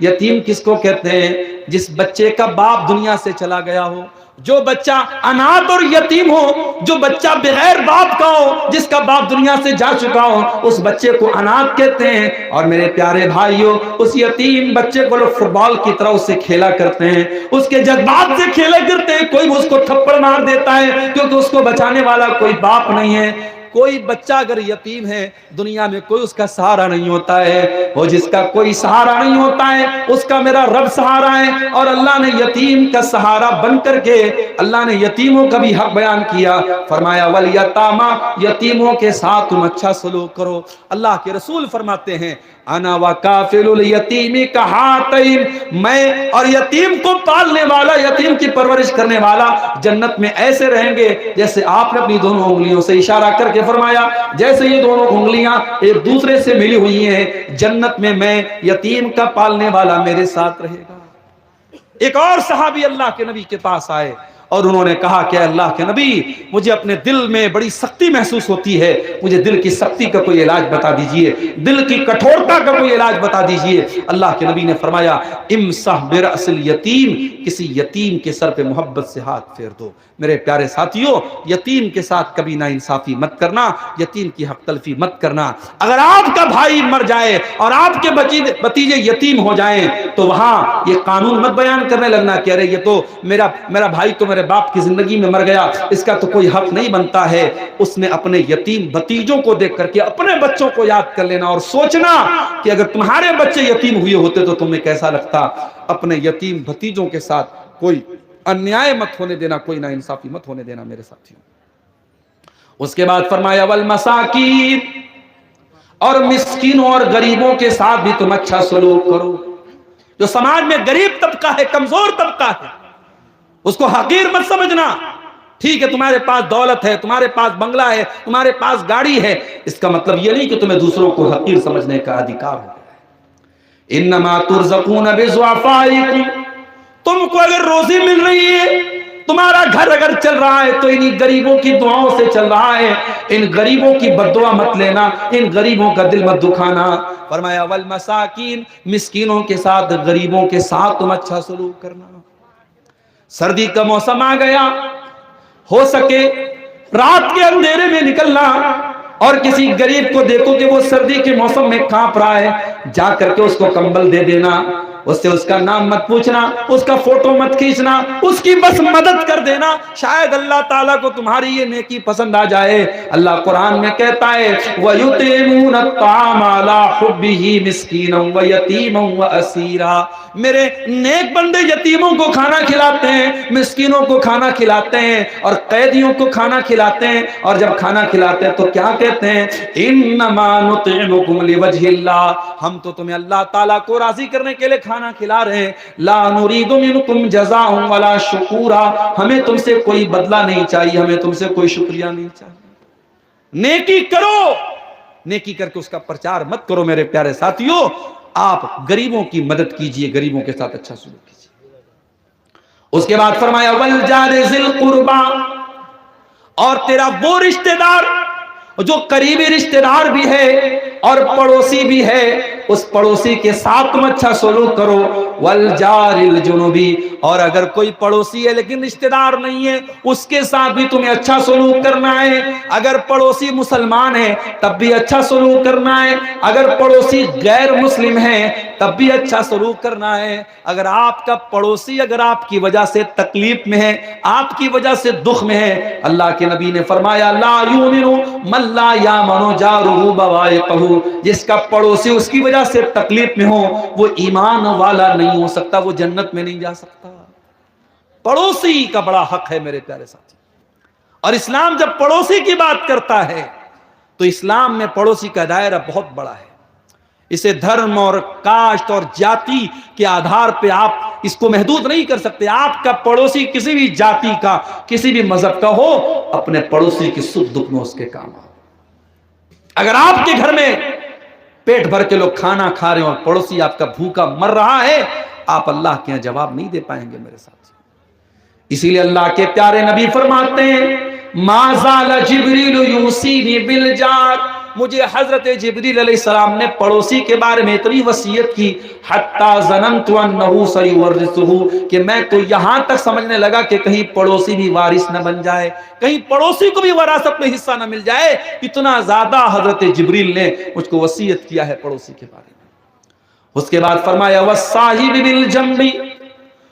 یتیم کس کو کہتے ہیں؟ جس بچے کا باپ دنیا سے چلا گیا ہو، جو بچہ اناتھ اور یتیم ہو، جو بچہ بغیر باپ کا ہو، جس کا باپ دنیا سے جا چکا ہو، اس بچے کو اناتھ کہتے ہیں۔ اور میرے پیارے بھائیوں، اس یتیم بچے کو لوگ فٹ بال کی طرح اس سے کھیلا کرتے ہیں، اس کے جذبات سے کھیلا کرتے ہیں، کوئی اس کو تھپڑ مار دیتا ہے کیونکہ اس کو بچانے والا کوئی باپ نہیں ہے۔ کوئی بچہ اگر یتیم ہے دنیا میں کوئی اس کا سہارا نہیں ہوتا ہے، وہ جس کا کوئی سہارا نہیں ہوتا ہے اس کا میرا رب سہارا ہے۔ اور اللہ نے یتیم کا سہارا بن کر کے اللہ نے یتیموں کا بھی حق بیان کیا، فرمایا والیتاما، یتیموں کے ساتھ تم اچھا سلوک کرو۔ اللہ کے رسول فرماتے ہیں انا وکافل الیتیم کہاتین، میں اور یتیم کو پالنے والا، یتیم کی پرورش کرنے والا جنت میں ایسے رہیں گے جیسے آپ نے اپنی دونوں انگلیوں سے اشارہ کر کے فرمایا جیسے یہ دونوں انگلیاں ایک دوسرے سے ملی ہوئی ہیں، جنت میں یتیم کا پالنے والا میرے ساتھ رہے گا۔ ایک اور صحابی اللہ کے نبی کے پاس آئے اور انہوں نے کہا کہ اللہ کے نبی مجھے اپنے دل میں بڑی سختی محسوس ہوتی ہے، مجھے دل کی سختی کا کوئی علاج بتا دیجئے، دل کی کٹھورتا کا کوئی علاج بتا دیجئے۔ اللہ کے نبی نے فرمایا امسح برأس الیتیم، کسی یتیم کے سر پہ محبت سے ہاتھ پھیر دو۔ میرے پیارے ساتھیوں، یتیم کے ساتھ کبھی ناانصافی مت کرنا، یتیم کی حق تلفی مت کرنا۔ اگر آپ کا بھائی مر جائے اور آپ کے بتیجے یتیم ہو جائیں تو وہاں یہ قانون مت بیان کرنے لگنا کہ ارے یہ تو میرا بھائی تو میرے باپ کی زندگی میں مر گیا، اس کا تو کوئی حق نہیں بنتا ہے۔ اس نے اپنے یتیم بھتیجوں کو دیکھ کر کے اپنے بچوں کو یاد کر لینا اور سوچنا کہ اگر تمہارے بچے یتیم ہوئے ہوتے تو تمہیں کیسا لگتا۔ اپنے یتیم بھتیجوں کے ساتھ کوئی انیائے مت ہونے دینا، کوئی ناانصافی مت ہونے دینا میرے ساتھیوں۔ اس کے بعد فرمایا والمساکین، اور مسکینوں اور غریبوں کے ساتھ بھی تم اچھا سلوک کرو۔ جو سماج میں غریب طبقہ ہے، کمزور طبقہ ہے، اس کو حقیر مت سمجھنا۔ ٹھیک ہے تمہارے پاس دولت ہے، تمہارے پاس بنگلہ ہے، تمہارے پاس گاڑی ہے، اس کا مطلب یہ نہیں کہ تمہیں دوسروں کو حقیر سمجھنے کا ادھیکار ہو۔ انما ترزقون بضعفائکم، تم کو اگر روزی مل رہی ہے، تمہارا گھر اگر چل رہا ہے تو انہی غریبوں کی دعاؤں سے چل رہا ہے۔ ان غریبوں کی بددعا مت لینا، ان غریبوں کا دل مت دکھانا۔ فرمایا والمساکین، مسکینوں کے ساتھ، غریبوں کے ساتھ تم اچھا سلوک کرنا۔ سردی کا موسم آ گیا، ہو سکے رات کے اندھیرے میں نکلنا اور کسی غریب کو دیکھو کہ وہ سردی کے موسم میں کانپ رہا ہے، جا کر کے اس کو کمبل دے دینا، اس سے اس کا نام مت پوچھنا، اس کا فوٹو مت کھینچنا، اس کی بس مدد کر دینا۔ شاید اللہ تعالیٰ کو تمہاری یہ نیکی پسند آ جائے۔ اللہ قرآن میں کہتا ہے وَيُطْعِمُونَ الطَّعَامَ عَلَىٰ حُبِّهِ مِسْكِينًا وَيَتِيمًا وَأَسِيرًا، میرے نیک بندے یتیموں کو کھانا کھلاتے ہیں، مسکینوں کو کھانا کھلاتے ہیں اور قیدیوں کو کھانا کھلاتے ہیں۔ اور جب کھانا کھلاتے ہیں تو کیا کہتے ہیں؟ انما نطعمکم لوجہ اللہ، ہم تو تمہیں اللہ تعالیٰ کو راضی کرنے کے لیے کھانا کھلا رہے ہیں۔ لا نرید منکم جزاء ولا شکورا، ہمیں تم سے کوئی بدلہ نہیں چاہیے، ہمیں تم سے کوئی شکریہ نہیں چاہیے۔ نیکی کرو، نیکی کر کے اس کا پرچار مت کرو میرے پیارے ساتھیوں۔ آپ غریبوں کی مدد کیجئے، غریبوں کے ساتھ اچھا سلوک کیجئے۔ اس کے بعد فرمایا والجار ذی القربى، اور تیرا وہ رشتہ دار جو قریبی رشتہ دار بھی ہے اور پڑوسی بھی ہے، اس پڑوسی کے ساتھ تم اچھا سلوک کرو۔ والجار الجنوبی، اور اگر کوئی پڑوسی ہے لیکن رشتہ دار نہیں ہے، اس کے ساتھ بھی تمہیں اچھا سلوک کرنا ہے۔ اگر پڑوسی مسلمان ہے تب بھی اچھا سلوک کرنا ہے، اگر پڑوسی غیر مسلم ہے تب بھی اچھا سلوک کرنا ہے۔ اگر آپ کا پڑوسی اگر آپ کی وجہ سے تکلیف میں ہے، آپ کی وجہ سے دکھ میں ہے، اللہ کے نبی نے فرمایا لا یؤمن من لا یامن جارہ بوائقہ، جس کا پڑوسی اس کی وجہ سے تکلیف میں ہو وہ ایمان والا نہیں ہو سکتا، وہ جنت میں نہیں جا سکتا۔ پڑوسی کا بڑا حق ہے میرے پیارے ساتھی، اور اسلام جب پڑوسی کی بات کرتا ہے تو اسلام میں پڑوسی کا دائرہ بہت بڑا ہے۔ اسے دھرم اور کاشت اور جاتی کے آدھار پہ آپ اس کو محدود نہیں کر سکتے۔ آپ کا پڑوسی کسی بھی جاتی کا، کسی بھی مذہب کا ہو، اپنے پڑوسی کی سکھ دکھ میں اس کے کام آؤ۔ اگر آپ کے گھر میں پیٹ بھر کے لوگ کھانا کھا رہے ہیں اور پڑوسی آپ کا بھوکا مر رہا ہے، آپ اللہ کے یہاں جواب نہیں دے پائیں گے میرے ساتھ۔ اسی لیے اللہ کے پیارے نبی فرماتے ہیں ما زال جبریل یوصینی بالجار، مجھے حضرت جبریل علیہ السلام نے پڑوسی کے بارے میں اتنی وصیت کی حتی ظننت انہ سیورثہ، کہ میں تو یہاں تک سمجھنے لگا کہ کہیں پڑوسی بھی وارث نہ بن جائے، کہیں پڑوسی کو بھی وراثت میں حصہ نہ مل جائے۔ اتنا زیادہ حضرت جبریل نے مجھ کو وصیت کیا ہے پڑوسی کے بارے میں۔ اس کے بعد فرمایا والصاحب بالجنب،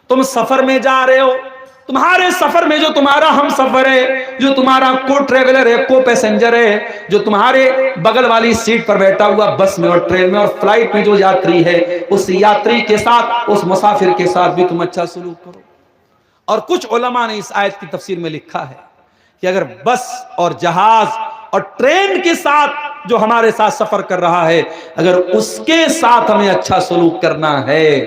تم سفر میں جا رہے ہو، تمہارے سفر میں جو تمہارا ہم سفر ہے، جو تمہارا کو ٹریولر ہے، کو پیسنجر ہے، جو تمہارے بغل والی سیٹ پر بیٹھا ہوا بس میں اور ٹرین میں اور فلائٹ میں جو یاتری ہے، اس یاتری کے ساتھ، اس مسافر کے ساتھ بھی تم اچھا سلوک کرو۔ اور کچھ علماء نے اس آیت کی تفسیر میں لکھا ہے کہ اگر بس اور جہاز اور ٹرین کے ساتھ جو ہمارے ساتھ سفر کر رہا ہے، اگر اس کے ساتھ ہمیں اچھا سلوک کرنا ہے،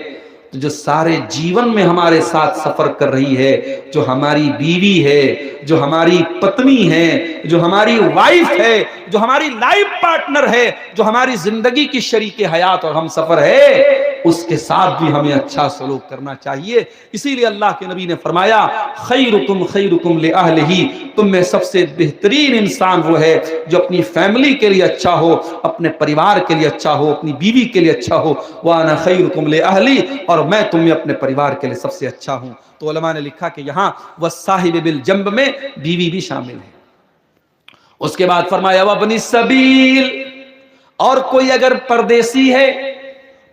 تو جو سارے جیون میں ہمارے ساتھ سفر کر رہی ہے، جو ہماری بیوی ہے، جو ہماری پتنی ہے، جو ہماری وائف ہے، جو ہماری لائف پارٹنر ہے، جو ہماری زندگی کی شریک حیات اور ہم سفر ہے، اس کے ساتھ بھی ہمیں اچھا سلوک کرنا چاہیے۔ اسی لیے اللہ کے نبی نے فرمایا خیرکم خیرکم لأہلہ، تم میں سب سے بہترین انسان وہ ہے جو اپنی فیملی کے لیے اچھا ہو، اپنے پریوار کے لیے اچھا ہو، اپنی بیوی کے لیے اچھا ہو۔ وانا خیرکم لأہلی، اور میں تم میں اپنے پریوار کے لیے سب سے اچھا ہوں۔ تو علماء نے لکھا کہ یہاں والصاحب بالجنب میں بیوی بھی شامل ہے۔ اس کے بعد فرمایا وابن السبیل، اور کوئی اگر پردیسی ہے،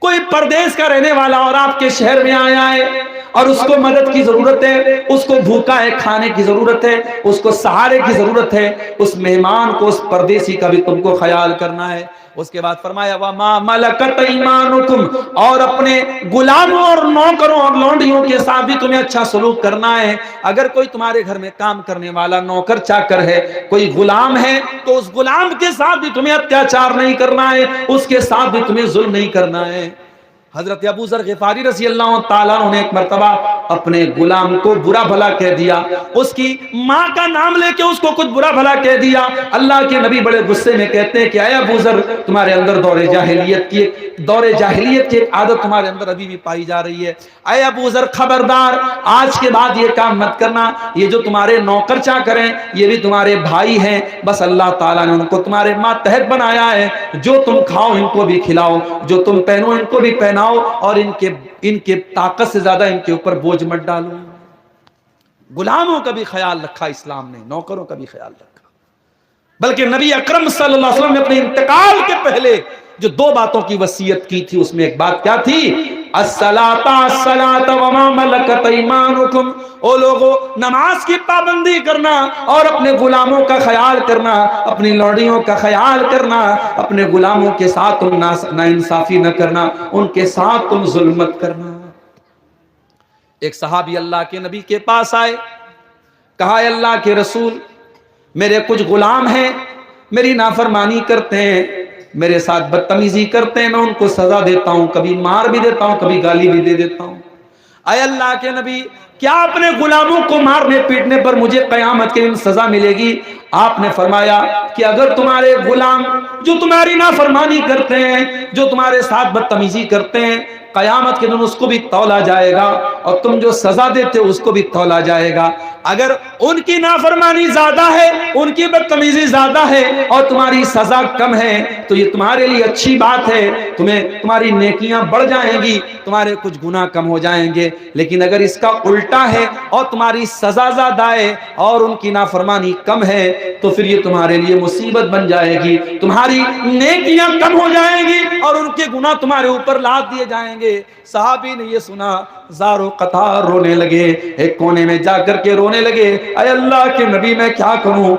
کوئی پردیس کا رہنے والا اور آپ کے شہر میں آیا ہے اور اس کو مدد کی ضرورت ہے، اس کو بھوکا ہے، کھانے کی ضرورت ہے، اس کو سہارے کی ضرورت ہے، اس مہمان کو، اس پردیسی کا بھی تم کو خیال کرنا ہے۔ اس کے بعد فرمایا وَمَا مَلَكَتْ أَيْمَانُكُمْ، اور اپنے غلاموں اور نوکروں اور لونڈیوں کے ساتھ بھی تمہیں اچھا سلوک کرنا ہے۔ اگر کوئی تمہارے گھر میں کام کرنے والا نوکر چاکر ہے، کوئی غلام ہے، تو اس غلام کے ساتھ بھی تمہیں اتیاچار نہیں کرنا ہے، اس کے ساتھ بھی تمہیں ظلم نہیں کرنا ہے۔ حضرت ابو ذر غفاری رضی اللہ تعالیٰ عنہ نے ایک مرتبہ اپنے غلام کو برا بھلا کہہ دیا، اس کی ماں کا نام لے کے اس کو کچھ برا بھلا کہہ دیا۔ اللہ کے نبی بڑے غصے میں کہتے ہیں کہ اے ابو ذر، تمہارے اندر دور جاہلیت کی ایک عادت تمہارے اندر ابھی بھی پائی جا رہی ہے۔ اے ابو ذر خبردار، آج کے بعد یہ کام مت کرنا، یہ جو تمہارے نوکر چاکر ہیں یہ بھی تمہارے بھائی ہیں، بس اللہ تعالیٰ نے ان کو تمہارے ماتحت بنایا ہے، جو تم کھاؤ ان کو بھی کھلاؤ، جو تم پہنو ان کو بھی پہناؤ، اور ان کے طاقت سے زیادہ ان کے اوپر بوجھ مت ڈالو۔ غلاموں کا بھی خیال رکھا اسلام نے، نوکروں کا بھی خیال رکھا۔ بلکہ نبی اکرم صلی اللہ علیہ وسلم نے اپنے انتقال کے پہلے جو دو باتوں کی وصیت کی تھی، اس میں ایک بات کیا تھی؟ الصلاۃ وما ملکت ایمانکم، او لوگو نماز کی پابندی کرنا اور اپنے غلاموں کا خیال کرنا، اپنی لوڈیوں کا خیال کرنا، اپنے غلاموں کے ساتھ تم ناانصافی نہ کرنا، ان کے ساتھ تم ظلم مت کرنا۔ ایک صحابی اللہ کے نبی کے پاس آئے، کہا اے اللہ کے رسول، میرے کچھ غلام ہیں، میری نافرمانی کرتے ہیں، میرے ساتھ بدتمیزی کرتے ہیں، میں ان کو سزا دیتا ہوں، کبھی مار بھی دیتا ہوں، کبھی گالی بھی دے دیتا ہوں۔ اے اللہ کے نبی، کیا اپنے غلاموں کو مارنے پیٹنے پر مجھے قیامت کے دن سزا ملے گی؟ آپ نے فرمایا کہ اگر تمہارے غلام جو تمہاری نافرمانی کرتے ہیں، جو تمہارے ساتھ بدتمیزی کرتے ہیں، قیامت کے دن اس کو بھی تولا جائے گا، اور تم جو سزا دیتے ہو اس کو بھی تولا جائے گا۔ اگر ان کی نافرمانی زیادہ ہے، ان کی بدتمیزی زیادہ ہے، اور تمہاری سزا کم ہے، تو یہ تمہارے لیے اچھی بات ہے، تمہاری نیکیاں بڑھ جائیں گی، تمہارے کچھ گناہ کم ہو جائیں گے۔ لیکن اگر اس کا الٹا ہے اور تمہاری سزا زیادہ ہے اور ان کی نافرمانی کم ہے، تو پھر یہ تمہارے لیے مصیبت بن جائے گی، تمہاری نیکیاں کم ہو جائیں گی اور ان کے گناہ تمہارے اوپر لاد دیے جائیں گے۔ صحابی نے یہ سنا، زار و قطار رونے لگے، ایک کونے میں جا کر کے رونے لگے، اے اللہ کے نبی میں کیا کروں،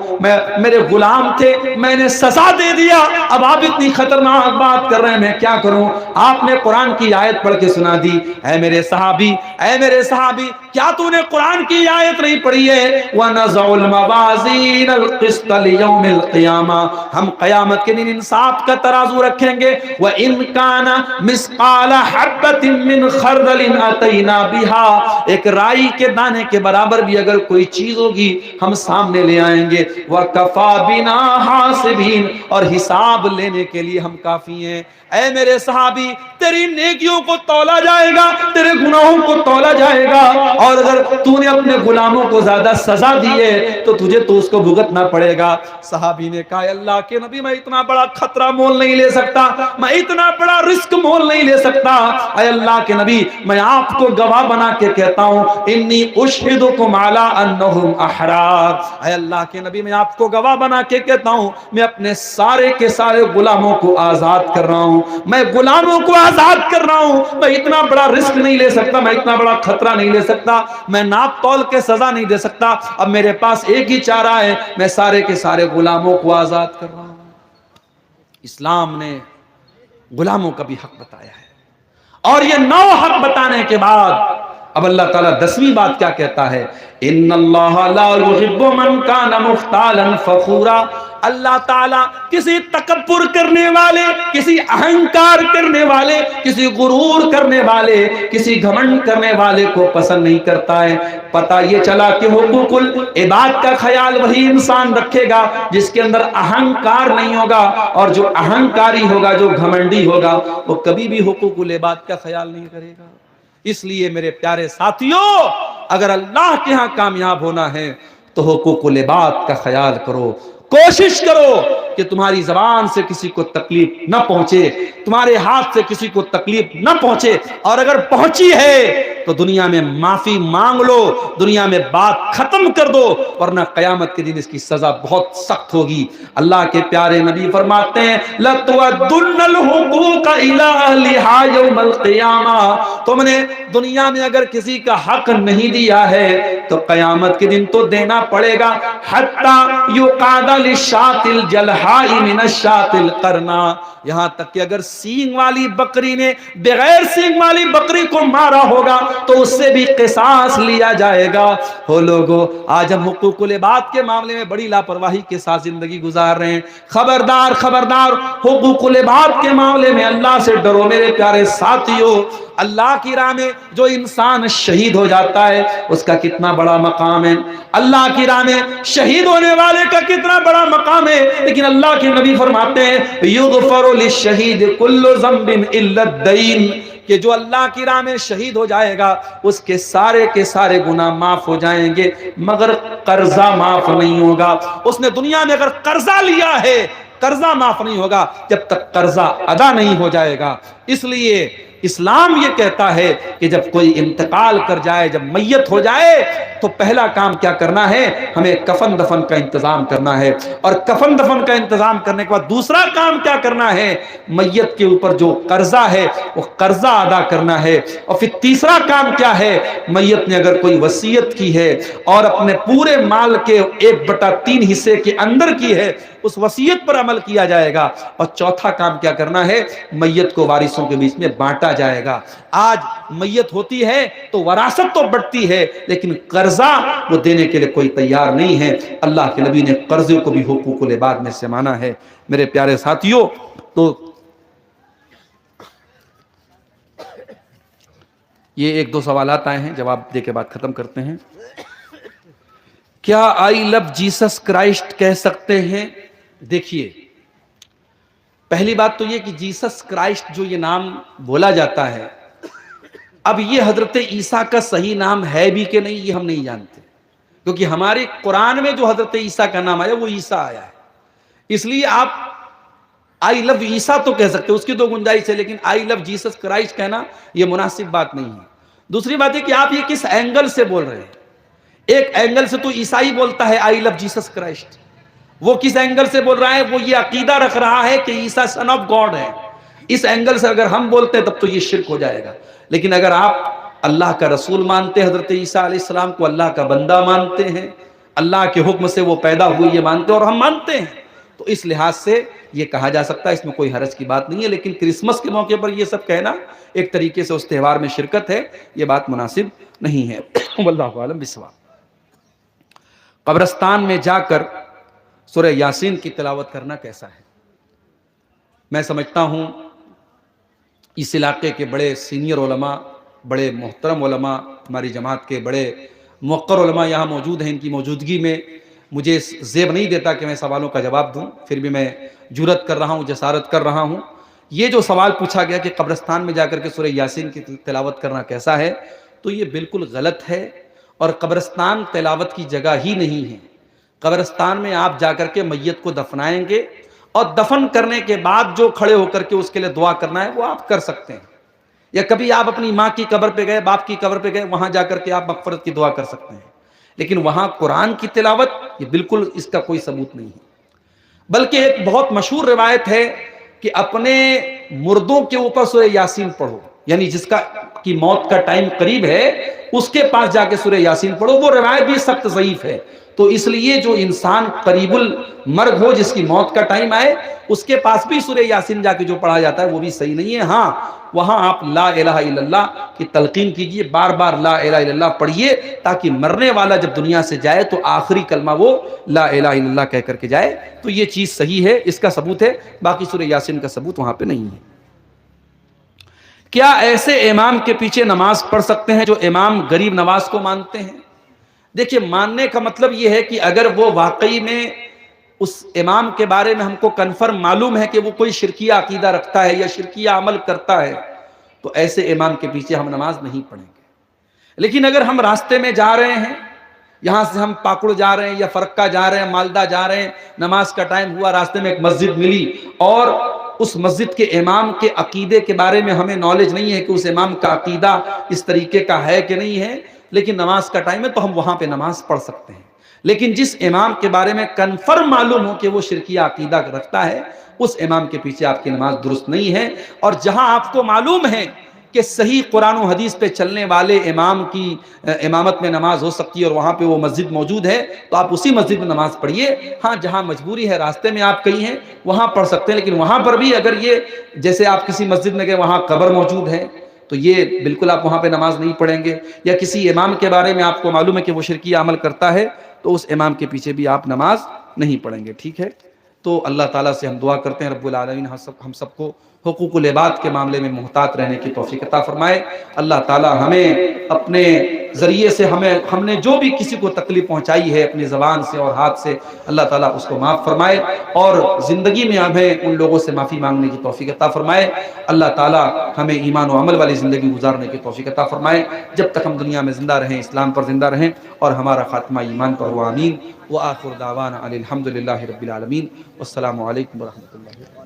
میرے غلام تھے، میں نے سزا دے دیا، اب آپ اتنی خطرناک بات کر رہے ہیں، میں کیا کروں؟ آپ نے قرآن کی آیت پڑھ کے سنا دی، اے میرے صحابی، کیا تو نے قرآن کی آیت نہیں پڑھی ہے؟ وَنَزَعُ الْمَوَازِينَ الْقِسْطَ لِيَوْمِ الْقِيَامَةِ، ہم قیامت کے دن انصاف کا ترازو رکھیں گے، وَإِنْ كَانَ مِثْقَالَ حَبَّةٍ مِّنْ خَرْدَلٍ أَتَيْنَا بِهَا، ایک رائی کے دانے کے برابر بھی اگر کوئی چیز ہوگی ہم سامنے لے آئیں گے، وَكَفَى بِنَا حَاسِبِينَ، اور حساب لینے کے لیے ہم کافی ہیں۔ اے میرے صحابی، تیری نیکیوں کو تولا جائے گا، تیرے گناہوں کو تولا جائے گا، اور اگر تو نے اپنے غلاموں کو زیادہ سزا دی ہے تو تجھے تو اس کو بھگتنا پڑے گا۔ صحابی نے کہا اللہ کے نبی، میں اتنا بڑا خطرہ مول نہیں لے سکتا، میں اتنا بڑا رسک مول نہیں لے سکتا۔ اے اللہ کے نبی، میں آپ کو گواہ بنا کے کہتا ہوں، انی اشہدکم علی انہم احرار، اے اللہ کے نبی میں آپ کو گواہ بنا کے کہتا ہوں، میں اپنے سارے کے سارے غلاموں کو آزاد کر رہا ہوں، میں غلاموں کو آزاد کر رہا ہوں، میں اتنا بڑا رسک نہیں لے سکتا، میں اتنا بڑا خطرہ نہیں لے سکتا، میں ناپ تول کے سزا نہیں دے سکتا، اب میرے پاس ایک ہی چارہ ہے، میں سارے کے سارے غلاموں کو آزاد کر رہا ہوں۔ اسلام نے غلاموں کا بھی حق بتایا ہے، اور یہ 9 حق بتانے کے بعد اب اللہ تعالیٰ 10ویں بات کیا کہتا ہے؟ ان اللہ لا یحب من کان مختالا فخورا، اللہ تعالیٰ کسی تکبر کرنے والے، کسی اہنکار کرنے والے، کسی غرور کرنے والے، کسی گھمنڈ کرنے والے کو پسند نہیں کرتا ہے۔ پتہ یہ چلا کہ حقوق العباد کا خیال وہی انسان رکھے گا جس کے اندر اہنکار نہیں ہوگا، اور جو اہنکاری ہوگا، جو گھمنڈی ہوگا، وہ کبھی بھی حقوق العباد کا خیال نہیں کرے گا۔ اس لیے میرے پیارے ساتھیوں، اگر اللہ کے ہاں کامیاب ہونا ہے تو حقوق العباد کا خیال کرو، کوشش کرو کہ تمہاری زبان سے کسی کو تکلیف نہ پہنچے، تمہارے ہاتھ سے کسی کو تکلیف نہ پہنچے، اور اگر پہنچی ہے تو دنیا میں معافی مانگ لو، دنیا میں بات ختم کر دو، ورنہ قیامت کے دن اس کی سزا بہت سخت ہوگی۔ اللہ کے پیارے نبی فرماتے ہیں لَتُوَدُّنَّ الْحُقُوقَ إِلَىٰ أَهْلِهَا يَوْمَ الْقِيَامَةِ، تم نے دنیا میں اگر کسی کا حق نہیں دیا ہے تو قیامت کے دن تو دینا پڑے گا، حَتَّى يُقَادَ لِلشَّاةِ الْجَلْحَاءِ مِنَ الشَّاةِ الْقَرْنَىٰ، یہاں تک کہ اگر سینگ والی بکری نے بغیر سینگ والی بکری کو مارا ہوگا تو اس سے بھی قصاص لیا جائے گا۔ ہو لوگو، آج ہم حقوق العباد کے معاملے میں بڑی لاپرواہی کے ساتھ زندگی گزار رہے ہیں۔ خبردار خبردار، حقوق العباد کے معاملے میں اللہ سے ڈرو میرے پیارے ساتھیوں۔ اللہ کی راہ میں جو انسان شہید ہو جاتا ہے اس کا کتنا بڑا مقام ہے، اللہ کی راہ میں شہید ہونے والے کا کتنا بڑا مقام ہے، لیکن اللہ کے نبی فرماتے ہیں یغفر للشہید کل ذنب الا الدین، کہ جو اللہ کی راہ میں شہید ہو جائے گا اس کے سارے گناہ معاف ہو جائیں گے، مگر قرضہ معاف نہیں ہوگا۔ اس نے دنیا میں اگر قرضہ لیا ہے، قرضہ معاف نہیں ہوگا جب تک قرضہ ادا نہیں ہو جائے گا۔ اس لیے اسلام یہ کہتا ہے کہ جب کوئی انتقال کر جائے، جب میت ہو جائے تو پہلا کام کیا کرنا ہے؟ ہمیں کفن دفن کا انتظام کرنا ہے، اور کفن دفن کا انتظام کرنے کے بعد دوسرا کام کیا کرنا ہے؟ میت کے اوپر جو قرضہ ہے وہ قرضہ ادا کرنا ہے، اور پھر تیسرا کام کیا ہے؟ میت نے اگر کوئی وصیت کی ہے اور اپنے پورے مال کے 1/3 حصے کے اندر کی ہے، اس وصیت پر عمل کیا جائے گا، اور چوتھا کام کیا کرنا ہے؟ میت کو وارثوں کے بیچ میں بانٹا جائے گا۔ آج میت ہوتی ہے تو وراثت تو بڑھتی ہے، لیکن قرضہ وہ دینے کے لیے کوئی تیار نہیں ہے۔ اللہ کے نبی نے قرضے کو بھی حقوق العباد میں سے مانا ہے۔ میرے پیارے ساتھیوں، تو یہ 1-2 سوالات آئے ہیں، جواب دے کے بعد ختم کرتے ہیں۔ کیا آئی لو جیسس کرائسٹ کہہ سکتے ہیں؟ دیکھیے، پہلی بات تو یہ کہ جیسس کرائسٹ جو یہ نام بولا جاتا ہے، اب یہ حضرت عیسیٰ کا صحیح نام ہے بھی کہ نہیں یہ ہم نہیں جانتے، کیونکہ ہمارے قرآن میں جو حضرت عیسیٰ کا نام آیا وہ عیسیٰ آیا ہے۔ اس لیے آپ آئی لو عیسیٰ تو کہہ سکتے اس کی تو گنجائش ہے، لیکن آئی لو جیسس کرائسٹ کہنا یہ مناسب بات نہیں ہے۔ دوسری بات ہے کہ آپ یہ کس اینگل سے بول رہے ہیں؟ ایک اینگل سے تو عیسائی بولتا ہے آئی لو جیسس کرائسٹ، وہ کس اینگل سے بول رہا ہے؟ وہ یہ عقیدہ رکھ رہا ہے کہ عیسیٰ سن آف گاڈ ہے۔ اس اینگل سے اگر ہم بولتے ہیں تب تو یہ شرک ہو جائے گا۔ لیکن اگر آپ اللہ کا رسول مانتے ہیں، حضرت عیسیٰ علیہ السلام کو اللہ کا بندہ مانتے ہیں، اللہ کے حکم سے وہ پیدا ہوئی یہ مانتے ہیں اور ہم مانتے ہیں، تو اس لحاظ سے یہ کہا جا سکتا ہے، اس میں کوئی حرج کی بات نہیں ہے۔ لیکن کرسمس کے موقع پر یہ سب کہنا ایک طریقے سے اس تہوار میں شرکت ہے، یہ بات مناسب نہیں ہے۔ واللہ اعلم بالصواب۔ قبرستان میں جا کر سورہ یاسین کی تلاوت کرنا کیسا ہے؟ میں سمجھتا ہوں اس علاقے کے بڑے سینئر علماء، بڑے محترم علماء، ہماری جماعت کے بڑے موقر علماء یہاں موجود ہیں۔ ان کی موجودگی میں مجھے زیب نہیں دیتا کہ میں سوالوں کا جواب دوں، پھر بھی میں جرأت کر رہا ہوں، جسارت کر رہا ہوں۔ یہ جو سوال پوچھا گیا کہ قبرستان میں جا کر کے سورہ یاسین کی تلاوت کرنا کیسا ہے، تو یہ بالکل غلط ہے، اور قبرستان تلاوت کی جگہ ہی نہیں ہے۔ قبرستان میں آپ جا کر کے میت کو دفنائیں گے، اور دفن کرنے کے بعد جو کھڑے ہو کر کے اس کے لیے دعا کرنا ہے وہ آپ کر سکتے ہیں، یا کبھی آپ اپنی ماں کی قبر پہ گئے، باپ کی قبر پہ گئے، وہاں جا کر کے آپ مغفرت کی دعا کر سکتے ہیں، لیکن وہاں قرآن کی تلاوت یہ بالکل اس کا کوئی ثبوت نہیں ہے۔ بلکہ ایک بہت مشہور روایت ہے کہ اپنے مردوں کے اوپر سورہ یاسین پڑھو، یعنی جس کی موت کا ٹائم قریب ہے اس کے پاس جا کے سورہ یاسین پڑھو۔ وہ روایت بھی سخت ضعیف ہے، تو اس لیے جو انسان قریب المرگ ہو، جس کی موت کا ٹائم آئے، اس کے پاس بھی سورہ یاسین جا کے جو پڑھا جاتا ہے وہ بھی صحیح نہیں ہے۔ ہاں وہاں آپ لا الہ الا اللہ کی تلقین کیجئے، بار بار لا الہ الا اللہ پڑھیے، تاکہ مرنے والا جب دنیا سے جائے تو آخری کلمہ وہ لا الہ الا اللہ کہہ کر کے جائے۔ تو یہ چیز صحیح ہے، اس کا ثبوت ہے، باقی سورہ یاسین کا ثبوت وہاں پہ نہیں ہے۔ کیا ایسے امام کے پیچھے نماز پڑھ سکتے ہیں جو امام غریب نواز کو مانتے ہیں؟ دیکھیے، ماننے کا مطلب یہ ہے کہ اگر وہ واقعی میں اس امام کے بارے میں ہم کو کنفرم معلوم ہے کہ وہ کوئی شرکیہ عقیدہ رکھتا ہے یا شرکیہ عمل کرتا ہے، تو ایسے امام کے پیچھے ہم نماز نہیں پڑھیں گے۔ لیکن اگر ہم راستے میں جا رہے ہیں، یہاں سے ہم پاکڑ جا رہے ہیں یا فرقہ جا رہے ہیں، مالدہ جا رہے ہیں، نماز کا ٹائم ہوا، راستے میں ایک مسجد ملی اور اس مسجد کے امام کے عقیدے کے بارے میں ہمیں نالج نہیں ہے کہ اس امام کا عقیدہ اس طریقے کا ہے کہ نہیں ہے، لیکن نماز کا ٹائم ہے، تو ہم وہاں پہ نماز پڑھ سکتے ہیں۔ لیکن جس امام کے بارے میں کنفرم معلوم ہو کہ وہ شرکیہ عقیدہ رکھتا ہے، اس امام کے پیچھے آپ کی نماز درست نہیں ہے۔ اور جہاں آپ کو معلوم ہے کہ صحیح قرآن و حدیث پہ چلنے والے امام کی امامت میں نماز ہو سکتی ہے اور وہاں پہ وہ مسجد موجود ہے، تو آپ اسی مسجد میں نماز پڑھیے۔ ہاں جہاں مجبوری ہے، راستے میں آپ کہیں ہیں، وہاں پڑھ سکتے ہیں، لیکن وہاں پر بھی اگر یہ جیسے آپ کسی مسجد میں گئے وہاں قبر موجود ہے، تو یہ بالکل آپ وہاں پہ نماز نہیں پڑھیں گے۔ یا کسی امام کے بارے میں آپ کو معلوم ہے کہ وہ شرکیہ عمل کرتا ہے، تو اس امام کے پیچھے بھی آپ نماز نہیں پڑھیں گے، ٹھیک ہے؟ تو اللہ تعالیٰ سے ہم دعا کرتے ہیں رب العالمین ہم سب کو حقوق العباد کے معاملے میں محتاط رہنے کی توفیق عطا فرمائے۔ اللہ تعالیٰ ہمیں اپنے ذریعے سے ہم نے جو بھی کسی کو تکلیف پہنچائی ہے اپنی زبان سے اور ہاتھ سے، اللہ تعالیٰ اس کو معاف فرمائے، اور زندگی میں ہمیں ان لوگوں سے معافی مانگنے کی توفیق عطا فرمائے۔ اللہ تعالیٰ ہمیں ایمان و عمل والی زندگی گزارنے کی توفیق عطا فرمائے، جب تک ہم دنیا میں زندہ رہیں، اسلام پر زندہ رہیں، اور ہمارا خاتمہ ایمان پر ہو، آمین۔ وآخر دعوانا ان الحمد للہ رب العالمین، والسلام علیکم ورحمۃ اللہ۔